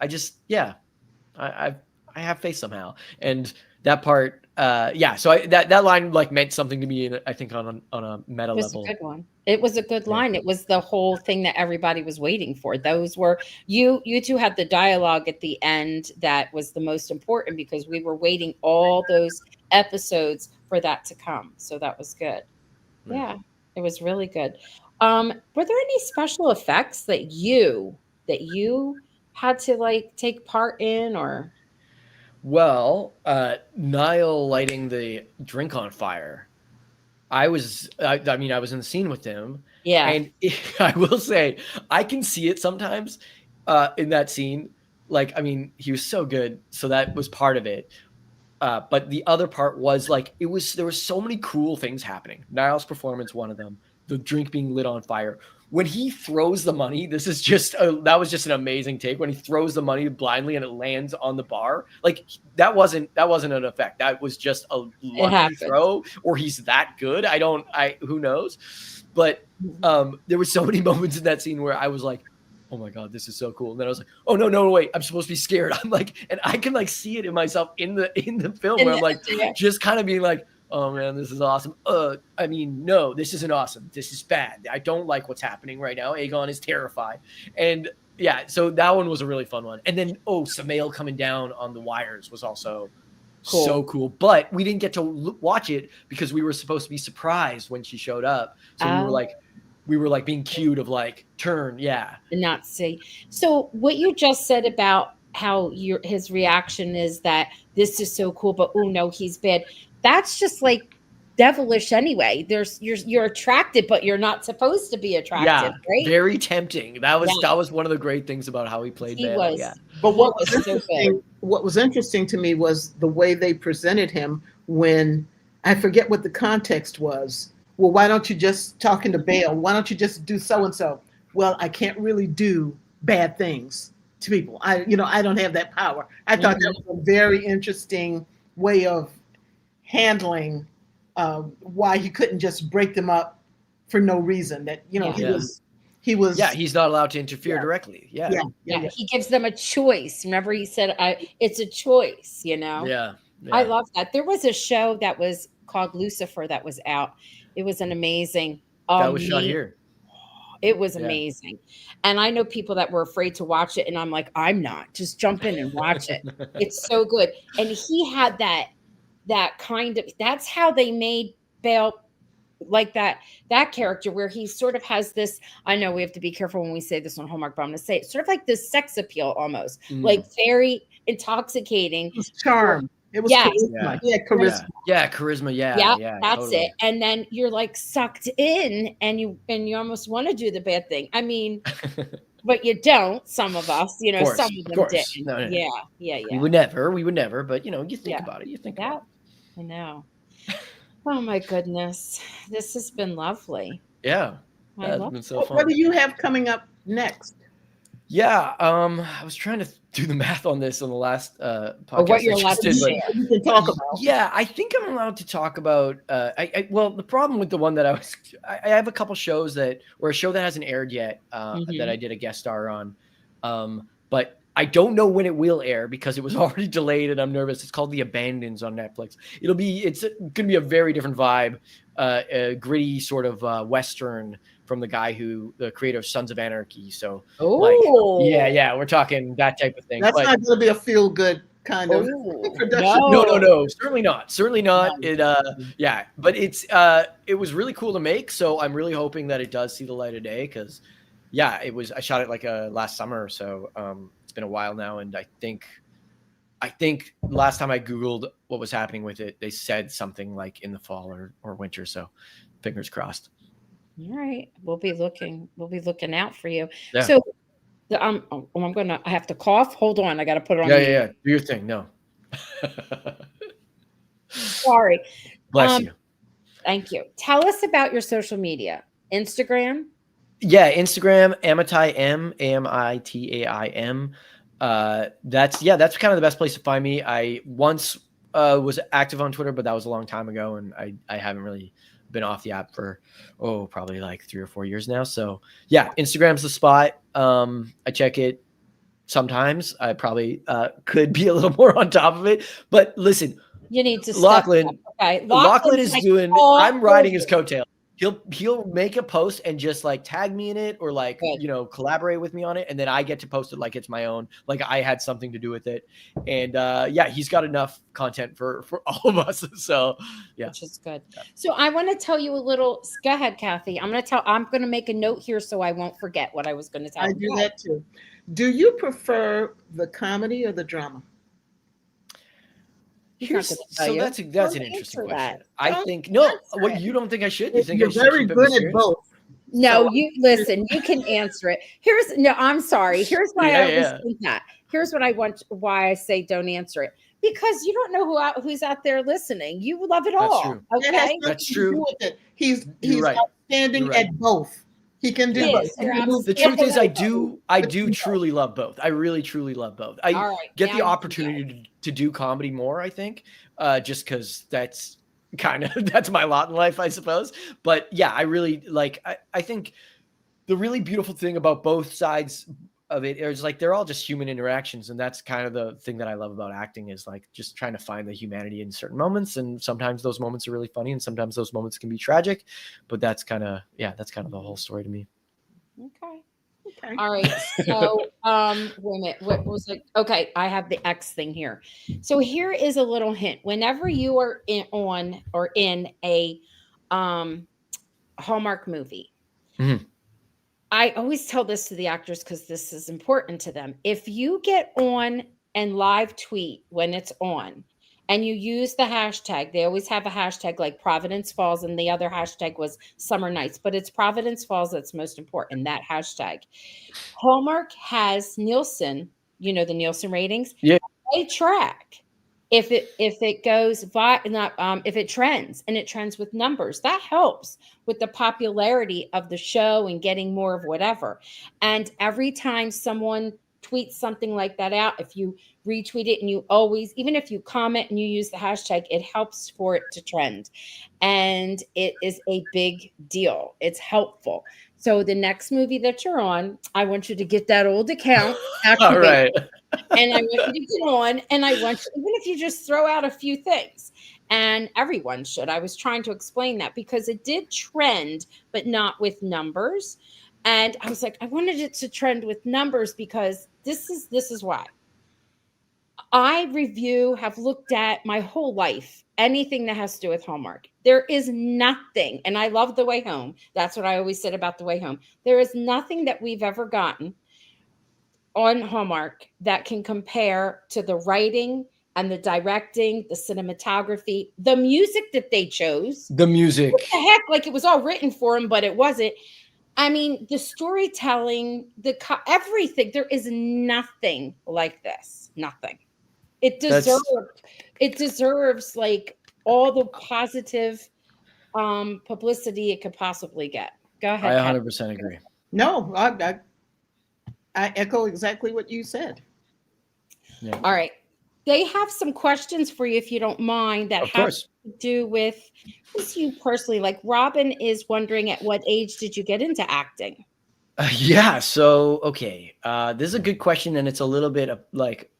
I just, I have faith somehow. And that part, so that line like meant something to me, I think on a meta level. It was a
good one. It was a good line. It was the whole thing that everybody was waiting for. Those were, you two had the dialogue at the end that was the most important because we were waiting all those episodes for that to come. So that was good. Yeah, it was really good. Were there any special effects that you had to like take part in, or?
Well, Niall lighting the drink on fire. I mean, I was in the scene with him,
Yeah.
and I will say, I can see it sometimes in that scene. Like, I mean, he was so good, so that was part of it. But the other part was like there were so many cool things happening. Niall's performance, one of them, the drink being lit on fire. When he throws the money, that was just an amazing take. When he throws the money blindly and it lands on the bar, like that wasn't an effect. That was just a
It
lucky
happened.
throw, or he's that good. Who knows? But there were so many moments in that scene where I was like, oh my God, this is so cool. And then I was like, oh no, wait, I'm supposed to be scared. I'm like, and I can like see it in myself in the film where I'm like, just kind of being like, oh man, this is awesome. I mean, no, this isn't awesome. This is bad. I don't like what's happening right now. Aegon is terrified. And yeah, so that one was a really fun one. And then, Samael coming down on the wires was also so cool. But we didn't get to watch it because we were supposed to be surprised when she showed up. So we were like being cued of like turn, yeah.
And not see. So what you just said about how his reaction is that this is so cool, but oh no, he's bad. That's just like devilish anyway. You're attracted, but you're not supposed to be attracted, right?
Very tempting. That was one of the great things about how he played.
He was.
Yeah.
But what was interesting to me was the way they presented him when I forget what the context was. Well, why don't you just talking to Bale? Why don't you just do so and so? Well, I can't really do bad things to people. I don't have that power. I thought that was a very interesting way of handling why he couldn't just break them up for no reason. That he was.
Yeah, he's not allowed to interfere directly. Yeah.
He gives them a choice. Remember, he said, "It's a choice."
Yeah.
I love that. There was a show that was called Lucifer that was out. It was an amazing.
That was shot here.
It was amazing. And I know people that were afraid to watch it. And I'm like, I'm not. Just jump in and watch it. It's so good. And he had that kind of, that's how they made Bale like that character where he sort of has this, I know we have to be careful when we say this on Hallmark, but I'm going to say it, sort of like this sex appeal almost, like very intoxicating.
It was charm. It was charisma. Yeah, charisma.
Yeah, charisma. Yeah,
that's
totally.
it. And then you're like sucked in, and you almost want to do the bad thing. I mean, but you don't. Some of us, some of them didn't.
No.
Yeah.
We would never. But you think about it. You think about it.
I know. Oh my goodness, this has been lovely.
Yeah, it's been so fun.
What do you have coming up next?
Yeah, I was trying to do the math on this on the last podcast.
Or what you're allowed to share.
You can talk about.
Yeah, I think I'm allowed to talk about. Well, the problem with the one that I have a couple shows a show that hasn't aired yet that I did a guest star on, but I don't know when it will air because it was already delayed and I'm nervous. It's called The Abandons on Netflix. It's going to be a very different vibe, a gritty sort of Western from the creator of Sons of Anarchy. So we're talking that type of thing.
That's not going to be a feel good kind of production.
No, certainly not. It but it was really cool to make. So I'm really hoping that it does see the light of day because I shot it like last summer or so. It's been a while now, and I think last time I Googled what was happening with it, they said something like in the fall or winter. So fingers crossed.
All right. We'll be looking out for you.
Yeah.
So I have to cough. Hold on. I got to put it on.
Yeah. Do your thing. No.
Sorry.
Bless you.
Thank you. Tell us about your social media. Instagram?
Yeah, Instagram, Amitai Amitai. That's kind of the best place to find me. I once was active on Twitter, but that was a long time ago, and I haven't really been off the app for probably like 3 or 4 years now. So yeah, Instagram's the spot. I check it sometimes. I probably could be a little more on top of it, but listen,
you need to
Lachlan.
Okay,
Lachlan is doing. I'm riding his coattail. He'll make a post and just like tag me in it or like, collaborate with me on it. And then I get to post it like it's my own, like I had something to do with it. And he's got enough content for all of us. So yeah.
Which is good. So I want to tell you a little, go ahead, Kathy. I'm going to make a note here so I won't forget what I was going to tell you.
I do that too. Do you prefer the comedy or the drama?
He's not
Here's
gonna tell
so
you.
that's
Don't
an interesting
answer
question.
that.
I
Don't
think no.
answer
What
it.
you don't think I should? You think I
You're
should
very
keep it
good at
mysterious?
both.
No,
So
you listen, you can answer it. No, I'm sorry. Here's why
Yeah,
I always
yeah.
think that. Here's what I want why I say don't answer it. Because you don't know who's out there listening. You love it
That's
all.
true.
it has
Okay.
nothing
That's
to do
true.
with it. He's
You're right. You're
outstanding
right.
at both. He can do
Yeah.
He
both.
is.
He
You're
can move
The truth is,
absolutely
I do truly love both. I really, truly love both. I
all right.
get
Now
the
you know.
opportunity to do comedy more, I think, just because that's kind of that's my lot in life, I suppose. But yeah, I really like. I think the really beautiful thing about both sides of it is like they're all just human interactions, and that's kind of the thing that I love about acting is like just trying to find the humanity in certain moments, and sometimes those moments are really funny, and sometimes those moments can be tragic. But that's kind of the whole story to me.
Okay.
Okay.
All right. So, wait a minute. What was it? Okay, I have the X thing here. So here is a little hint. Whenever you are in a Hallmark movie,
Mhm.
I always tell this to the actors because this is important to them. If you get on and live tweet when it's on and you use the hashtag, they always have a hashtag like Providence Falls, and the other hashtag was Summer Nights, but it's Providence Falls that's most important, that hashtag. Hallmark has Nielsen, the Nielsen ratings.
Yeah.
They track if it goes not if it trends, and it trends with numbers. That helps with the popularity of the show and getting more of whatever. And every time someone tweets something like that out, if you retweet it and you always, even if you comment and you use the hashtag, it helps for it to trend. And it is a big deal. It's helpful. So the next movie that you're on, I want you to get that old account
All
activated.
right.
And I want you to get on, and I want you, even if you just throw out a few things, and everyone should. I was trying to explain that because it did trend, but not with numbers. And I was like, I wanted it to trend with numbers because this is why. Have looked at my whole life, anything that has to do with Hallmark. There is nothing, and I love The Way Home. That's what I always said about The Way Home. There is nothing that we've ever gotten on Hallmark that can compare to the writing and the directing, the cinematography, the music that they chose.
The music.
What the heck? Like it was all written for them, but it wasn't. I mean, the storytelling, everything. There is nothing like this. Nothing. It
That's
deserves like all the positive publicity it could possibly get. Go
I
ahead, Kevin.
100% agree.
No, I echo exactly what you said.
Yeah.
All right. They have some questions for you, if you don't mind, that
Of
have
course.
to do with just you personally. Like Robin is wondering, at what age did you get into acting?
Yeah. So, okay. This is a good question, and it's a little bit of like,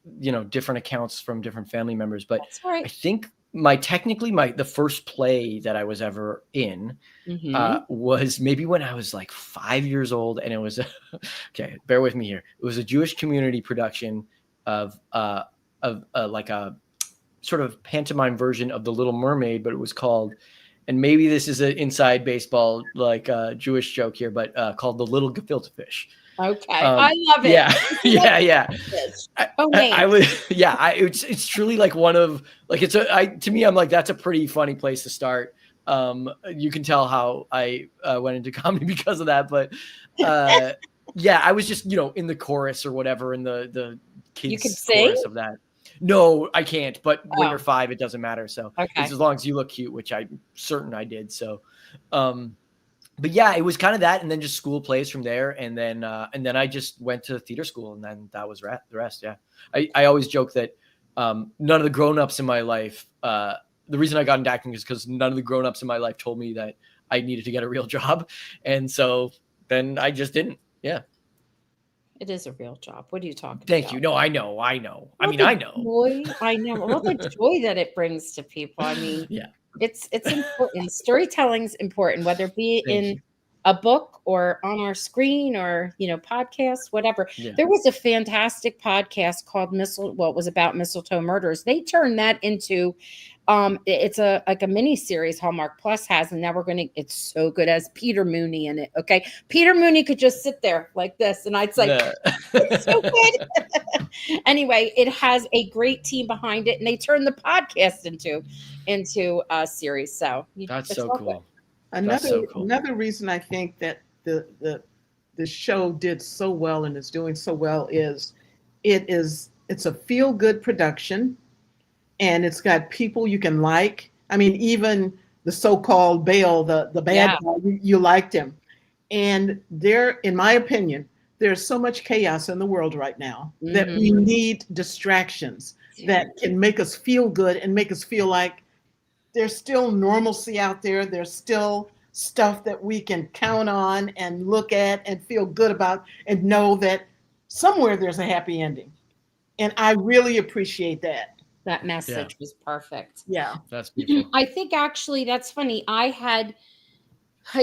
different accounts from different family members. But
That's right.
I think the first play that I was ever in was maybe when I was like 5 years old, and it was okay. Bear with me here. It was a Jewish community production of like a sort of pantomime version of The Little Mermaid, but it was called, and maybe this is an inside baseball like Jewish joke here, but called The Little Gefilte Fish.
Okay. I love it.
Yeah, yeah. I
Name.
would, yeah. It's truly like one of like to me, I'm like that's a pretty funny place to start. You can tell how I went into comedy because of that, but yeah, I was just in the chorus or whatever in the
You can
kids
sing?
chorus of that. No, I can't. But when
Oh.
you're 5, it doesn't matter. So
Okay.
it's as long as you look cute, which I'm certain I did. So, but yeah, it was kind of that, and then just school plays from there, and then I just went to theater school, and then that was the rest. Yeah, I always joke that none of the grown-ups in my life. The reason I got into acting is because none of the grown-ups in my life told me that I needed to get a real job, and so then I just didn't. Yeah.
It is a real job. What are you talking about?
Thank you. No, I know. I know. I
All
mean,
the
I know.
joy, I know all the joy that it brings to people. I mean,
Yeah.
it's important. Storytelling's important, whether it be
Thank
in
you.
a book or on our screen or, podcast, whatever.
Yeah.
There was a fantastic podcast called it was about Mistletoe Murders. They turned that into it's like a mini series Hallmark Plus has, and now it's so good, as Peter Mooney in it. Okay. Peter Mooney could just sit there like this and I'd say, it's so good. Anyway, it has a great team behind it, and they turned the podcast into a series. So
That's
it's
so
all
cool.
good.
Another reason I think that the show did so well and is doing so well is it's a feel good production, and it's got people you can like. I mean, even the so-called Bale, the bad guy, you liked him. And in my opinion, there's so much chaos in the world right now that we need distractions that can make us feel good and make us feel like there's still normalcy out there. There's still stuff that we can count on and look at and feel good about and know that somewhere there's a happy ending. And I really appreciate that.
That message was perfect.
Yeah.
That's beautiful.
I think actually that's funny. I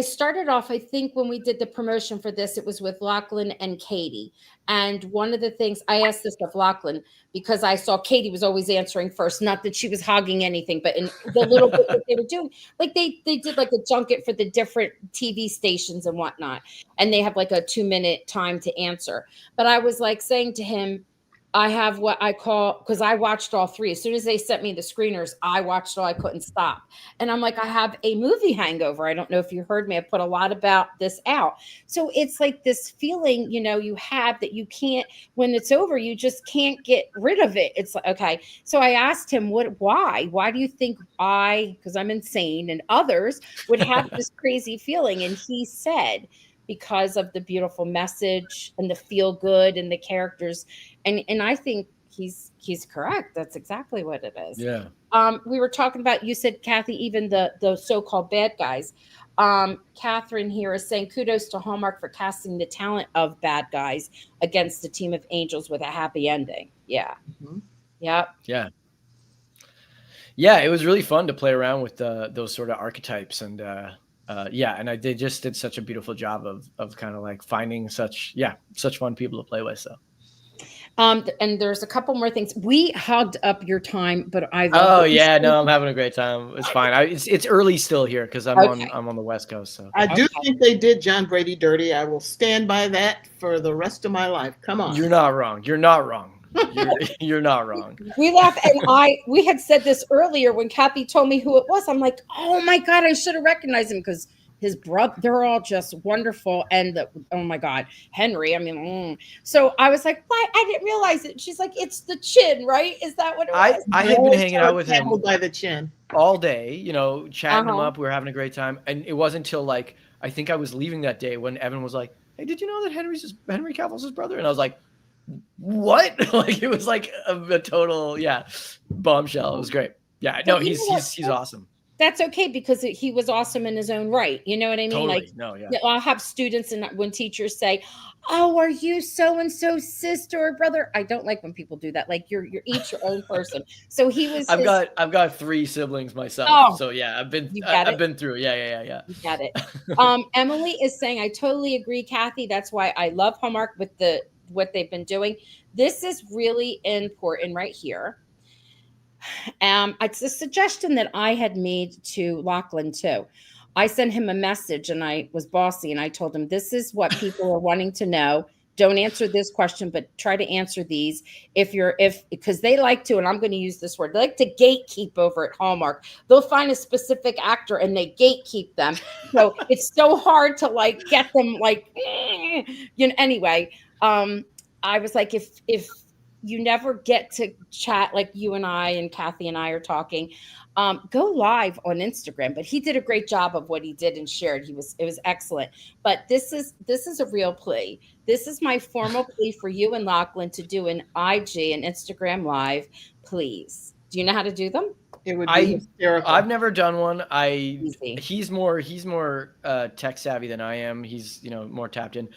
started off, I think when we did the promotion for this, it was with Lachlan and Katie. And one of the things I asked this of Lachlan, because I saw Katie was always answering first, not that she was hogging anything, but in the little bit that they were doing, like they did like a junket for the different TV stations and whatnot. And they have like a 2-minute time to answer. But I was like saying to him, I have what I call, because I watched all three. As soon as they sent me the screeners, I watched all. I couldn't stop. And I'm like, I have a movie hangover. I don't know if you heard me. I put a lot about this out. So it's like this feeling, you have that you can't, when it's over, you just can't get rid of it. It's like, okay. So I asked him, why do you think because I'm insane and others would have this crazy feeling? And he said, because of the beautiful message and the feel good and the characters. And I think he's correct. That's exactly what it is.
Yeah.
We were talking about, you said, Kathy, even the so-called bad guys. Catherine here is saying kudos to Hallmark for casting the talent of bad guys against the team of angels with a happy ending. Yeah.
Mm-hmm.
Yep.
Yeah. Yeah. It was really fun to play around with those sort of archetypes and, and they just did such a beautiful job of kind of like finding such fun people to play with. So,
and there's a couple more things. We hugged up your time, but I'm
having a great time. It's fine. It's early still here because I'm on the West Coast. So
I do think they did John Brady dirty. I will stand by that for the rest of my life. Come on.
You're not wrong. You're not wrong. You're not wrong.
We laugh, and we had said this earlier when Kathy told me who it was. I'm like, oh my God, I should have recognized him because his brother, they're all just wonderful. And oh my God, Henry. I mean, so I was like, why? I didn't realize it. She's like, it's the chin, right? Is that what it was?
I had been hanging out with him
by the chin
all day, chatting him up. We were having a great time, and it wasn't until like I think I was leaving that day when Evan was like, "Hey, did you know that Henry Cavill's his brother?" And I was like, what? Like it was like a total bombshell. It was great. Yeah, no, he's awesome.
That's okay because he was awesome in his own right. You know what I mean?
Totally.
Like, no, yeah. I'll have students, and when teachers say, "Oh, are you so and so sister or brother?" I don't like when people do that. Like you're each your own person. So he was.
I've got 3 siblings myself. So yeah, I've been through. Yeah.
You got it. Emily is saying, I totally agree, Kathy. That's why I love Hallmark with what they've been doing. This is really important right here. It's a suggestion that I had made to Lachlan too. I sent him a message and I was bossy and I told him, this is what people are wanting to know. Don't answer this question, but try to answer these because they like to, and I'm going to use this word, they like to gatekeep over at Hallmark. They'll find a specific actor and they gatekeep them. So it's so hard to like get them like, anyway, I was like, if you never get to chat like you and I and Kathy and I are talking, go live on Instagram. But he did a great job of what he did and shared. It was excellent. But this is a real plea. This is my formal plea for you and Lachlan to do an IG and Instagram live, please. Do you know how to do them?
It would be hysterical.
I've never done one. He's more tech savvy than I am. He's more tapped in.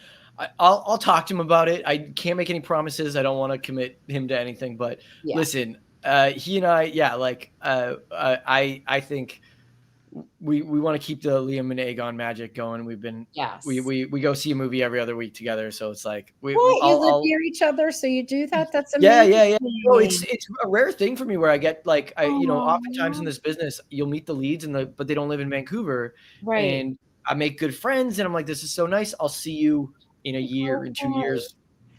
I'll talk to him about it. I can't make any promises. I don't want to commit him to anything. But listen, he and I, I think we want to keep the Liam and Aegon magic going. We've been
Yes.
we go see a movie every other week together, so it's like
What? You live near each other, so you do that? That's
yeah,
amazing.
No, it's a rare thing for me where I get like
Aw.
oftentimes in this business you'll meet the leads but they don't live in Vancouver,
Right.
and I make good friends, and I'm like, this is so nice. I'll see you in a year, in 2 years.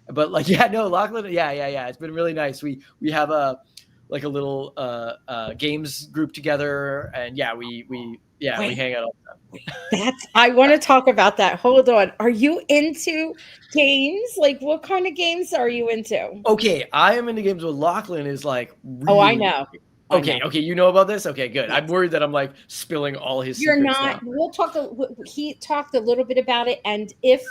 But like, yeah, no, Lachlan, yeah. It's been really nice. We have a little games group together, and we hang out all the time.
I want to talk about that. Hold on. Are you into games? Like, what kind of games are you into?
Okay, I am into games, but Lachlan is like really,
Oh, I know.
Okay, you know about this? Okay, good. Yes. I'm worried that I'm like spilling all his
You're
secrets
not.
now.
We'll talk. He talked a little bit about it, and if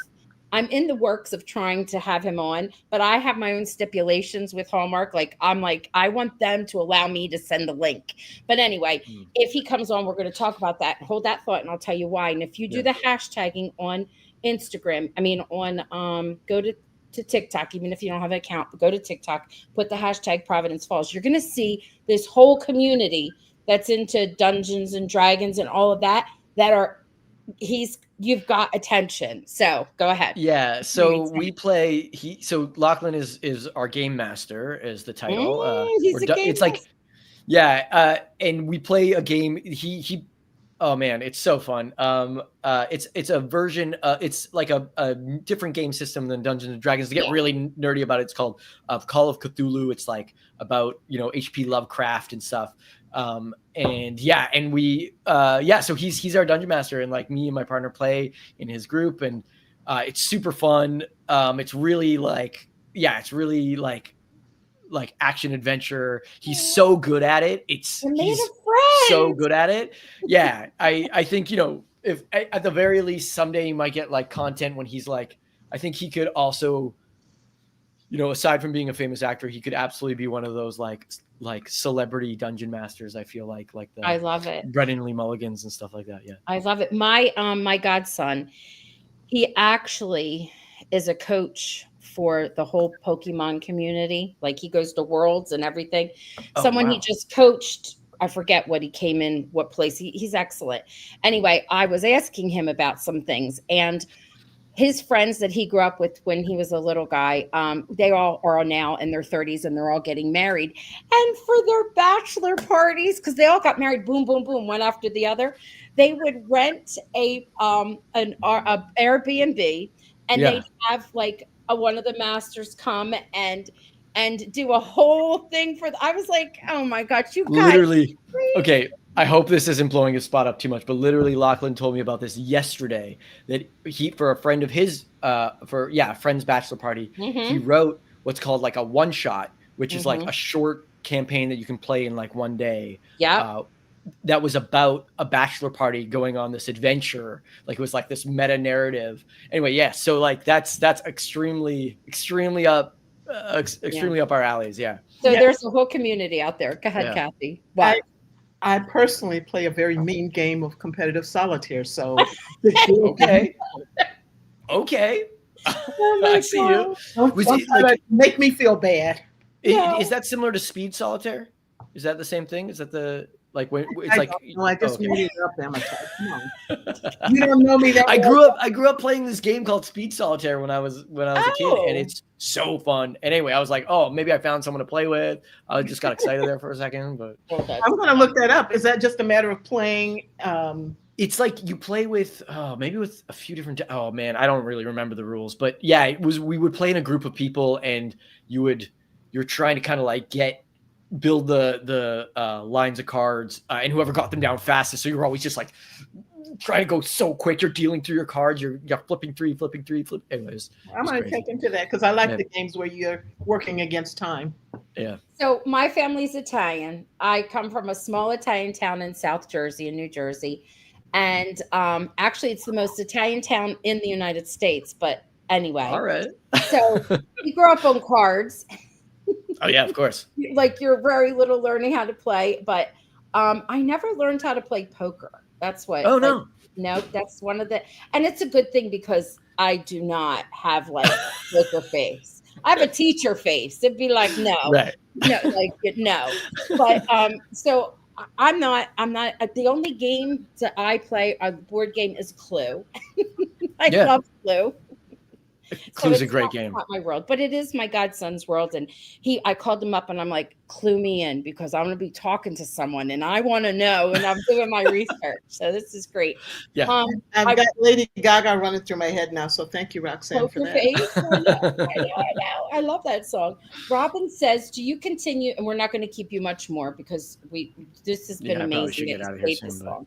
I'm in the works of trying to have him on, but I have my own stipulations with Hallmark. Like, I want them to allow me to send the link. But anyway, if he comes on, we're going to talk about that. Hold that thought, and I'll tell you why. And if you do the hashtagging on Instagram, go to TikTok, even if you don't have an account, but go to TikTok, put the hashtag Providence Falls. You're going to see this whole community that's into Dungeons and Dragons and all of that you've got attention. So go ahead.
Yeah. So we play, Lachlan is our game master is the title.
He's a game
it's like, and we play a game. Oh man, it's so fun. It's a version. It's like a different game system than Dungeons and Dragons. To get really nerdy about it, it's called Call of Cthulhu. It's like about H.P. Lovecraft and stuff. So he's our dungeon master, and like me and my partner play in his group, and it's super fun. It's really like action adventure. He's so good at it. He's so good at it. Yeah. I think, if at the very least someday you might get like content when he's like, I think he could also, aside from being a famous actor, he could absolutely be one of those like celebrity dungeon masters. I feel like the
I love it.
Brendan Lee Mulligans and stuff like that. Yeah.
I love it. My godson, he actually is a coach for the whole Pokemon community. Like, he goes to Worlds and everything. He just coached, I forget what place. He's excellent. Anyway, I was asking him about some things, and his friends that he grew up with when he was a little guy, they all are now in their 30s, and they're all getting married. And for their bachelor parties, because they all got married, boom, boom, boom, one after the other, they would rent an Airbnb, and they'd have like one of the masters come and do a whole thing I was like, oh my gosh, you guys.
Literally. Okay. I hope this isn't blowing his spot up too much, but literally Lachlan told me about this yesterday, that for a friend of his, a friend's bachelor party, he wrote what's called like a one shot, which is like a short campaign that you can play in like one day.
Yeah.
That was about a bachelor party going on this adventure. Like, it was like this meta narrative. Anyway. Yeah. So like, that's extremely up our alleys. Yeah.
So there's a whole community out there. Go ahead, Kathy. Wow.
I personally play a very mean game of competitive solitaire. So
okay.
Oh
I see you.
Make me feel bad.
Is that similar to speed solitaire? Is that the same thing? Is that the like when it's
I just made it up, Amitai. Come on. You don't know me that
well. I grew up playing this game called Speed Solitaire when I was a kid, and it's so fun. And anyway, I was like, oh, maybe I found someone to play with. I just got excited there for a second, but
I'm gonna look that up. Is that just a matter of playing?
It's like you play with maybe with a few different. Oh man, I don't really remember the rules, but yeah, we would play in a group of people, and you're trying to kind of like build the lines of cards, and whoever got them down fastest. So you're always just like trying to go so quick. You're dealing through your cards. You're flipping three. Anyways,
I'm going to check into that because I like the games where you're working against time.
Yeah.
So my family's Italian. I come from a small Italian town in South Jersey, in New Jersey. And actually, it's the most Italian town in the United States. But anyway.
All right.
So we grew up on cards.
Oh, yeah, of course.
Like, you're very little learning how to play. But I never learned how to play poker. That's what.
Oh, no.
No, that's one of the. And it's a good thing because I do not have like poker face. I have a teacher face. It'd be like, no.
Right.
No, like, no. But so I'm not. The only game that I play, a board game, is Clue. I
Yeah.
love Clue. So
Clue's a
it's
great game.
not my world, but it is my godson's world. And I called him up and I'm like, clue me in because I'm going to be talking to someone and I want to know and I'm doing my research. So this is great.
Yeah.
I've got Lady Gaga running through my head now. So thank you, Roxanne, for
Poker
that.
Face. I know. I love that song. Robin says, do you continue? And we're not going to keep you much more because this has been
I probably should
amazing.
get out of here soon, but...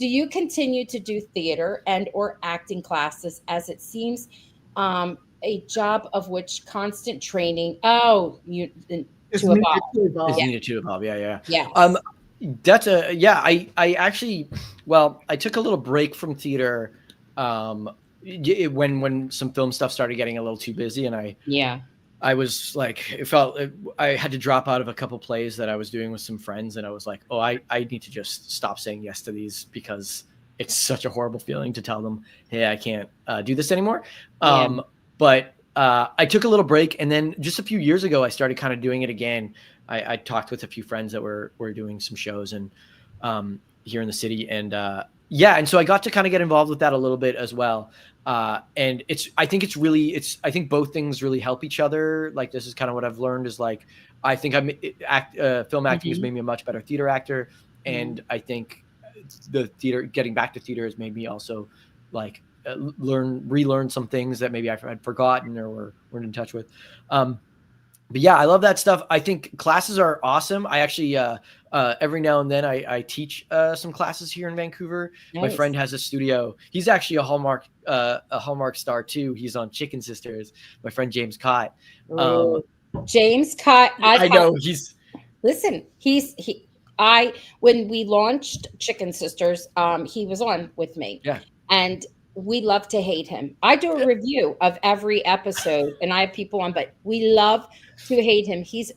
Do you continue to do theater and or acting classes as it seems a job of which constant training? Oh, you
It's
to
needed
evolve.
to evolve.
It's needed to evolve. Yeah.
Yes.
That's I actually, well, I took a little break from theater when some film stuff started getting a little too busy, and I was like, I had to drop out of a couple plays that I was doing with some friends, and I was like, oh, I need to just stop saying yes to these because it's such a horrible feeling to tell them, hey, I can't do this anymore. But I took a little break, and then just a few years ago, I started kind of doing it again. I talked with a few friends that were doing some shows and here in the city, and and so I got to kind of get involved with that a little bit as well. And I think both things really help each other. Like, this is kind of what I've learned is like, I think film acting has made me a much better theater actor. And I think getting back to theater has made me also like relearn some things that maybe I had forgotten or weren't in touch with. But yeah, I love that stuff. I think classes are awesome. I actually, every now and then I teach some classes here in Vancouver. Nice. My friend has a studio. He's actually a Hallmark star too. He's on Chicken Sisters. My friend James Cott.
James Cott.
I know
when we launched Chicken Sisters, he was on with me.
Yeah.
And we love to hate him. I do a review of every episode and I have people on, but we love to hate him. He's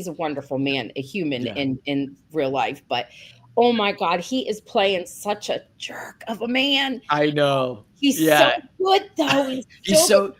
a wonderful man, a human in real life, but oh my God, he is playing such a jerk of a man.
I know.
He's so good though.
He's so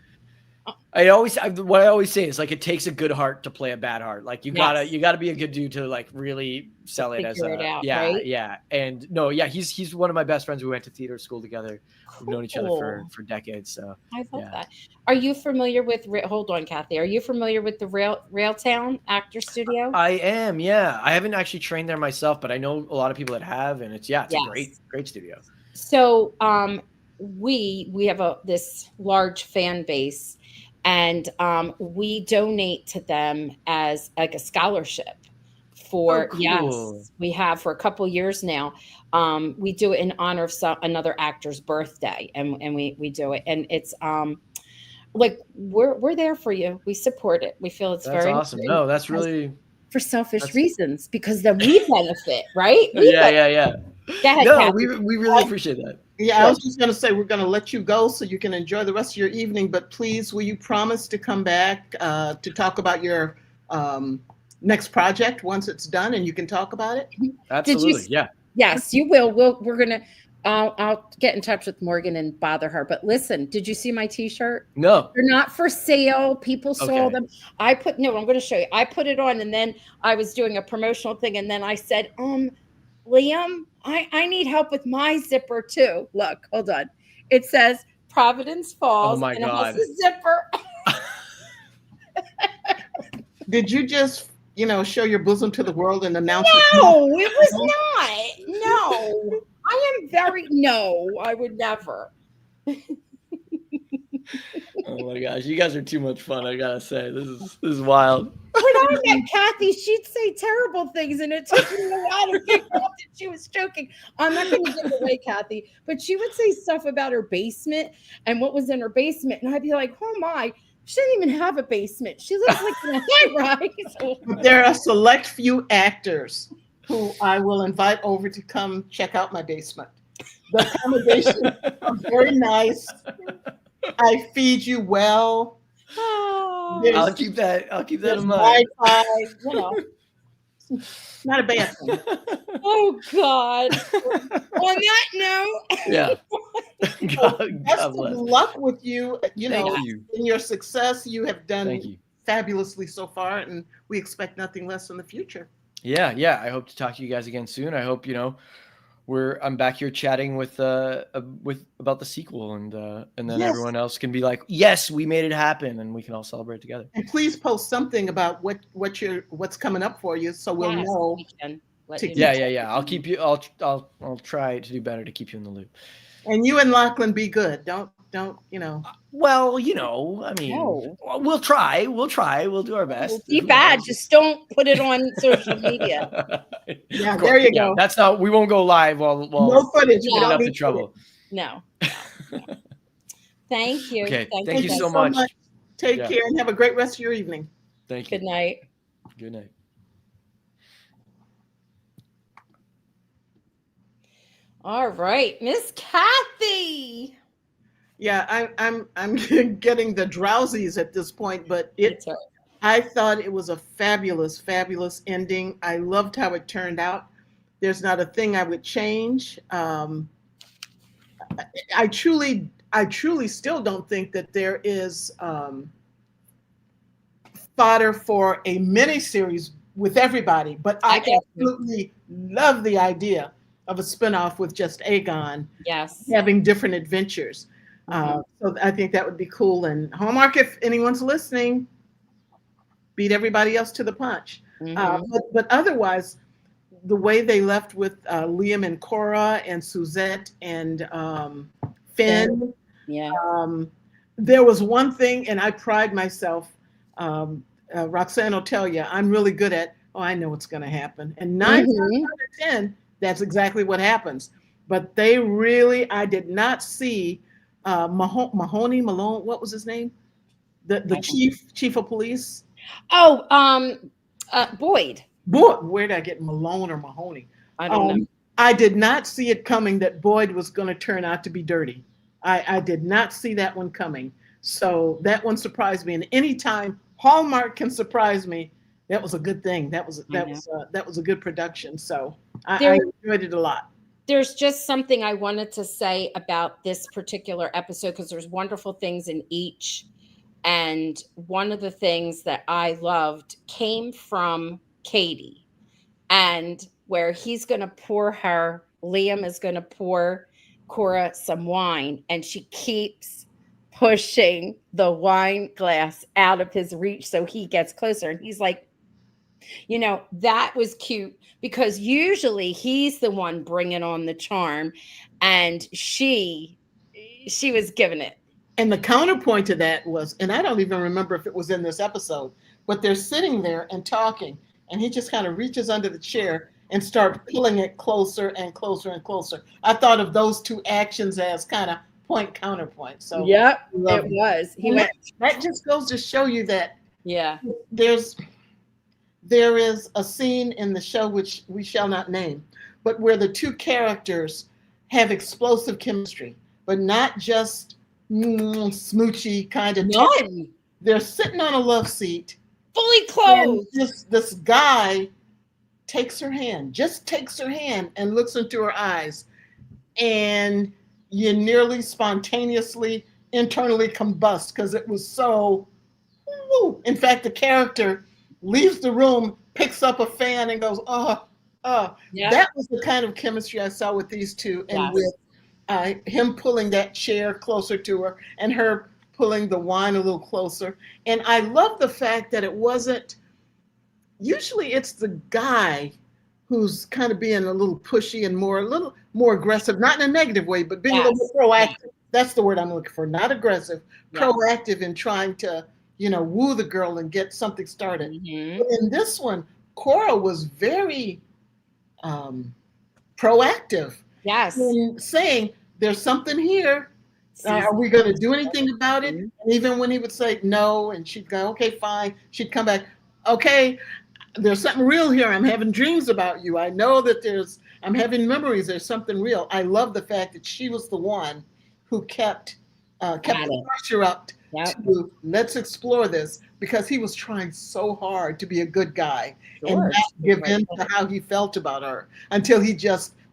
what I always say is like, it takes a good heart to play a bad heart. Like you gotta be a good dude to like really sell it as right? And no, he's one of my best friends. We went to theater school together. We've known each other for decades. So
I love that. Are you familiar with? Hold on, Kathy. Are you familiar with the Railtown Actor Studio?
I am. Yeah, I haven't actually trained there myself, but I know a lot of people that have, and it's a great studio.
So we have this large fan base. And we donate to them as like a scholarship for, we have for a couple years now. We do it in honor of another actor's birthday and we do it. And it's like, we're there for you. We support it. We feel that's very
awesome. No, that's really
for selfish reasons because then we benefit, right?
Yeah.
Go ahead,
no, we really appreciate that.
Yeah, I was just going to say, we're going to let you go so you can enjoy the rest of your evening. But please, will you promise to come back to talk about your next project once it's done and you can talk about it?
Absolutely.
Yes, you will. We're going to, I'll get in touch with Morgan and bother her. But listen, did you see my t-shirt?
No.
They're not for sale. People saw them. I'm going to show you. I put it on and then I was doing a promotional thing. And then I said, Liam, I need help with my zipper too. Look, hold on. It says Providence Falls.
Oh my God.
It has a zipper.
Did you just, show your bosom to the world and announce
No, it was not. No. I would never.
Oh my gosh, you guys are too much fun. I gotta say, this is wild.
When I met Kathy, she'd say terrible things, and it took me a while to figure out that she was joking. I'm not going to give it away, Kathy, but she would say stuff about her basement and what was in her basement, and I'd be like, "Oh my, she doesn't even have a basement. She lives like in a high-rise."
There are a select few actors who I will invite over to come check out my basement. The accommodations are very nice. I feed you well.
I'll keep that in mind.
Wi-Fi, not a bad thing.
Oh God! On that note,
best of luck with you. In your success, you have done fabulously so far, and we expect nothing less in the future.
Yeah. I hope to talk to you guys again soon. I hope, I'm back here chatting with about the sequel, and then
Yes.
everyone else can be like, yes, we made it happen, and we can all celebrate together.
And please post something about what's coming up for you, so we'll
Yes,
know.
we can let
to
you
keep-
know.
Yeah. I'll keep you. I'll try to do better to keep you in the loop.
And you and Lachlan be good. Don't.
Well, I mean,
No.
we'll try. We'll do our best.
Be bad. Just don't put it on social media.
Yeah, there you go.
That's not. We won't go live while
No footage.
No.
We don't
up
need
to trouble.
No. Thank you.
Okay.
Thank
Thank
you
you so much.
Take care and have a great rest of your evening.
Thank you.
Good night.
Good night.
All right, Miss Kathy.
Yeah, I'm getting the drowsies at this point, but
It's right.
I thought it was a fabulous, fabulous ending. I loved how it turned out. There's not a thing I would change. I truly still don't think that there is fodder for a miniseries with everybody, but I absolutely love the idea of a spinoff with just Aegon having different adventures. So I think that would be cool. And Hallmark, if anyone's listening, beat everybody else to the punch. But otherwise, the way they left with Liam and Cora and Suzette and Finn. There was one thing, and I pride myself. Roxanne will tell you, I'm really good at, I know what's going to happen. And 9 times out of 10, that's exactly what happens. But they really, I did not see Malone, what was his name? The chief of police.
Boyd.
Where did I get Malone or Mahoney?
I don't know.
I did not see it coming that Boyd was going to turn out to be dirty. I did not see that one coming. So that one surprised me. And anytime Hallmark can surprise me, that was a good thing. That was a good production. So I enjoyed it a lot.
There's just something I wanted to say about this particular episode, because there's wonderful things in each. And one of the things that I loved came from Katie, and where he's going to pour her, Liam is going to pour Cora some wine, and she keeps pushing the wine glass out of his reach so he gets closer. And he's like, that was cute, because usually he's the one bringing on the charm, and she was giving it.
And the counterpoint to that was, and I don't even remember if it was in this episode, but they're sitting there and talking, and he just kind of reaches under the chair and starts pulling it closer and closer and closer. I thought of those two actions as kind of counterpoint. So
it was.
That just goes to show you that there is a scene in the show, which we shall not name, but where the two characters have explosive chemistry, but not just smoochy kind of.
None.
They're sitting on a love seat,
fully clothed.
This guy takes her hand and looks into her eyes, and you nearly spontaneously internally combust because it was so. Woo. In fact, the character leaves the room, picks up a fan, and goes, That was the kind of chemistry I saw with these two, and with him pulling that chair closer to her and her pulling the wine a little closer. And I love the fact that it wasn't, usually it's the guy who's kind of being a little pushy and a little more aggressive, not in a negative way, but being a little more proactive. That's the word I'm looking for, not aggressive, proactive in trying to, woo the girl and get something started. But in this one, Cora was very proactive.
Yes.
In saying, there's something here. Are we going to do anything about it? And even when he would say no, and she'd go, okay, fine. She'd come back, okay, there's something real here. I'm having dreams about you. I know that I'm having memories. There's something real. I love the fact that she was the one who kept the pressure up to let's explore this, because he was trying so hard to be a good guy and not give in to how he felt about her until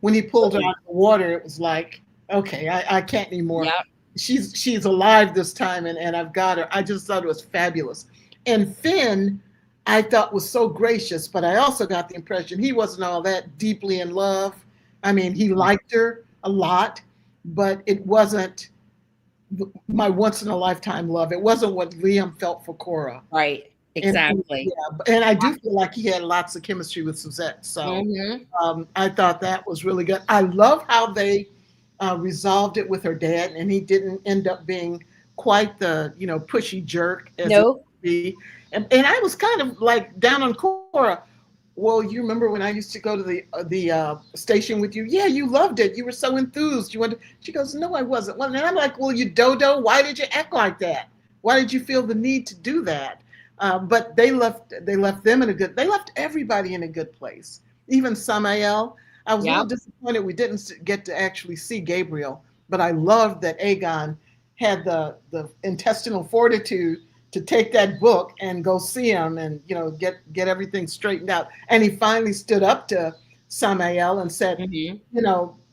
when he pulled her out of the water, it was like, okay, I can't anymore. She's alive this time, and I've got her. I just thought it was fabulous. And Finn, I thought was so gracious, but I also got the impression he wasn't all that deeply in love. I mean, he liked her a lot, but it wasn't my once in a lifetime love. It wasn't what Liam felt for Cora.
Right. Exactly.
And I do feel like he had lots of chemistry with Suzette. So I thought that was really good. I love how they resolved it with her dad, and he didn't end up being quite the pushy jerk as it would be. And I was kind of like down on Cora. Well, you remember when I used to go to the station with you? Yeah, you loved it. You were so enthused. You wanted. She goes, no, I wasn't. Well, and I'm like, well, you dodo. Why did you act like that? Why did you feel the need to do that? But they left them in a good. They left everybody in a good place. Even Samael. I was a little disappointed we didn't get to actually see Gabriel, but I loved that Aegon had the intestinal fortitude to take that book and go see him and get everything straightened out. And he finally stood up to Samael and said,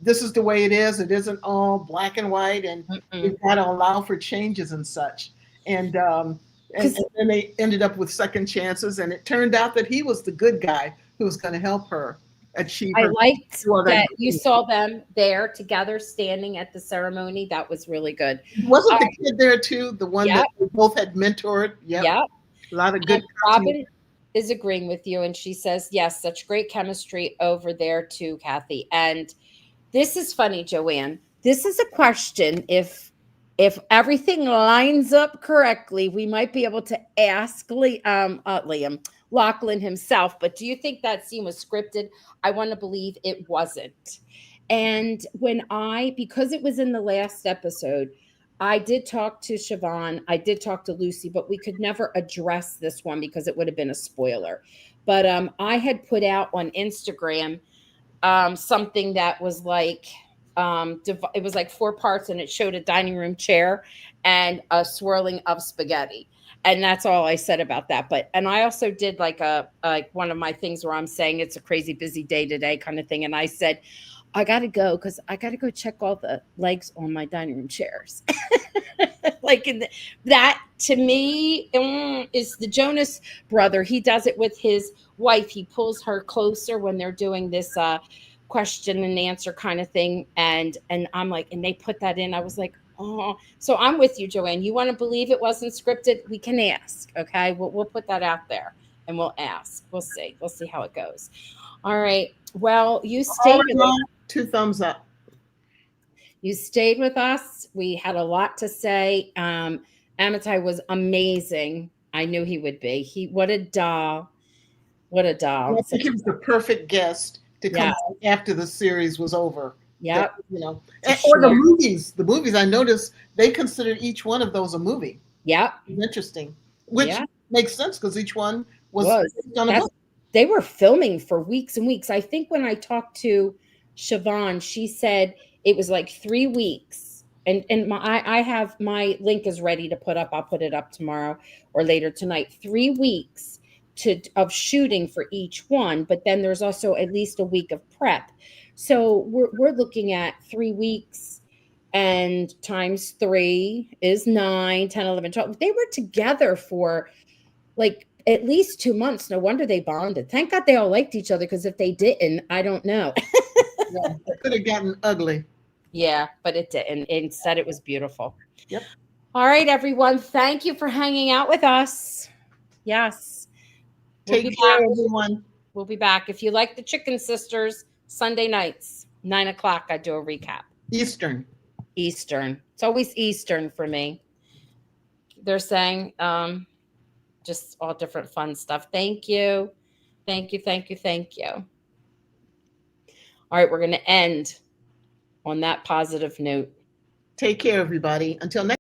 this is the way it is. It isn't all black and white, and we've got to allow for changes and such. And then they ended up with second chances, and it turned out that he was the good guy who was going to help her achieve.
I liked that you saw them there together, standing at the ceremony. That was really good.
Wasn't the kid there too? The one that we both had mentored.
Yep.
A lot of good.
Robin is agreeing with you, and she says, "Yes, such great chemistry over there too, Kathy." And this is funny, Joanne. This is a question. If everything lines up correctly, we might be able to ask Liam Lachlan himself. But do you think that scene was scripted? I want to believe it wasn't. And because it was in the last episode, I did talk to Siobhan, I did talk to Lucy, but we could never address this one because it would have been a spoiler. But I had put out on Instagram something that was like, it was like 4 parts, and it showed a dining room chair and a swirling of spaghetti. And that's all I said about that. And I also did like one of my things where I'm saying it's a crazy busy day today kind of thing. And I said, I got to go because I got to go check all the legs on my dining room chairs. That to me is the Jonas brother. He does it with his wife. He pulls her closer when they're doing this question and answer kind of thing. And I'm like, and they put that in. I was like, oh, so I'm with you, Joanne. You want to believe it wasn't scripted? We can ask. Okay. We'll put that out there and we'll ask. We'll see how it goes. All right. Well, you stayed with us.
2 thumbs up.
You stayed with us. We had a lot to say. Amitai was amazing. I knew he would be. What a doll. What a doll.
I think he was the perfect guest to come after the series was over.
Yeah.
Or the movies. The movies, I noticed they considered each one of those a movie.
Yeah.
Interesting. Which makes sense because each one was on a book.
They were filming for weeks and weeks. I think when I talked to Siobhan, she said it was like 3 weeks. And I have my link is ready to put up. I'll put it up tomorrow or later tonight. 3 weeks of shooting for each one, but then there's also at least a week of prep. So we're looking at 3 weeks, and times 3 is 9, 10, 11, 12. They were together for like at least 2 months. No wonder they bonded. Thank God they all liked each other, because if they didn't, I don't know.
It could have gotten ugly.
Yeah, but it didn't. Instead, it was beautiful.
Yep.
All right, everyone. Thank you for hanging out with us. Yes.
Take care, everyone.
We'll be back. If you like the Chicken Sisters, Sunday nights, 9 o'clock, I do a recap.
Eastern.
It's always Eastern for me. They're saying just all different fun stuff. Thank you. Thank you. All right, we're going to end on that positive note.
Take care, everybody. Until next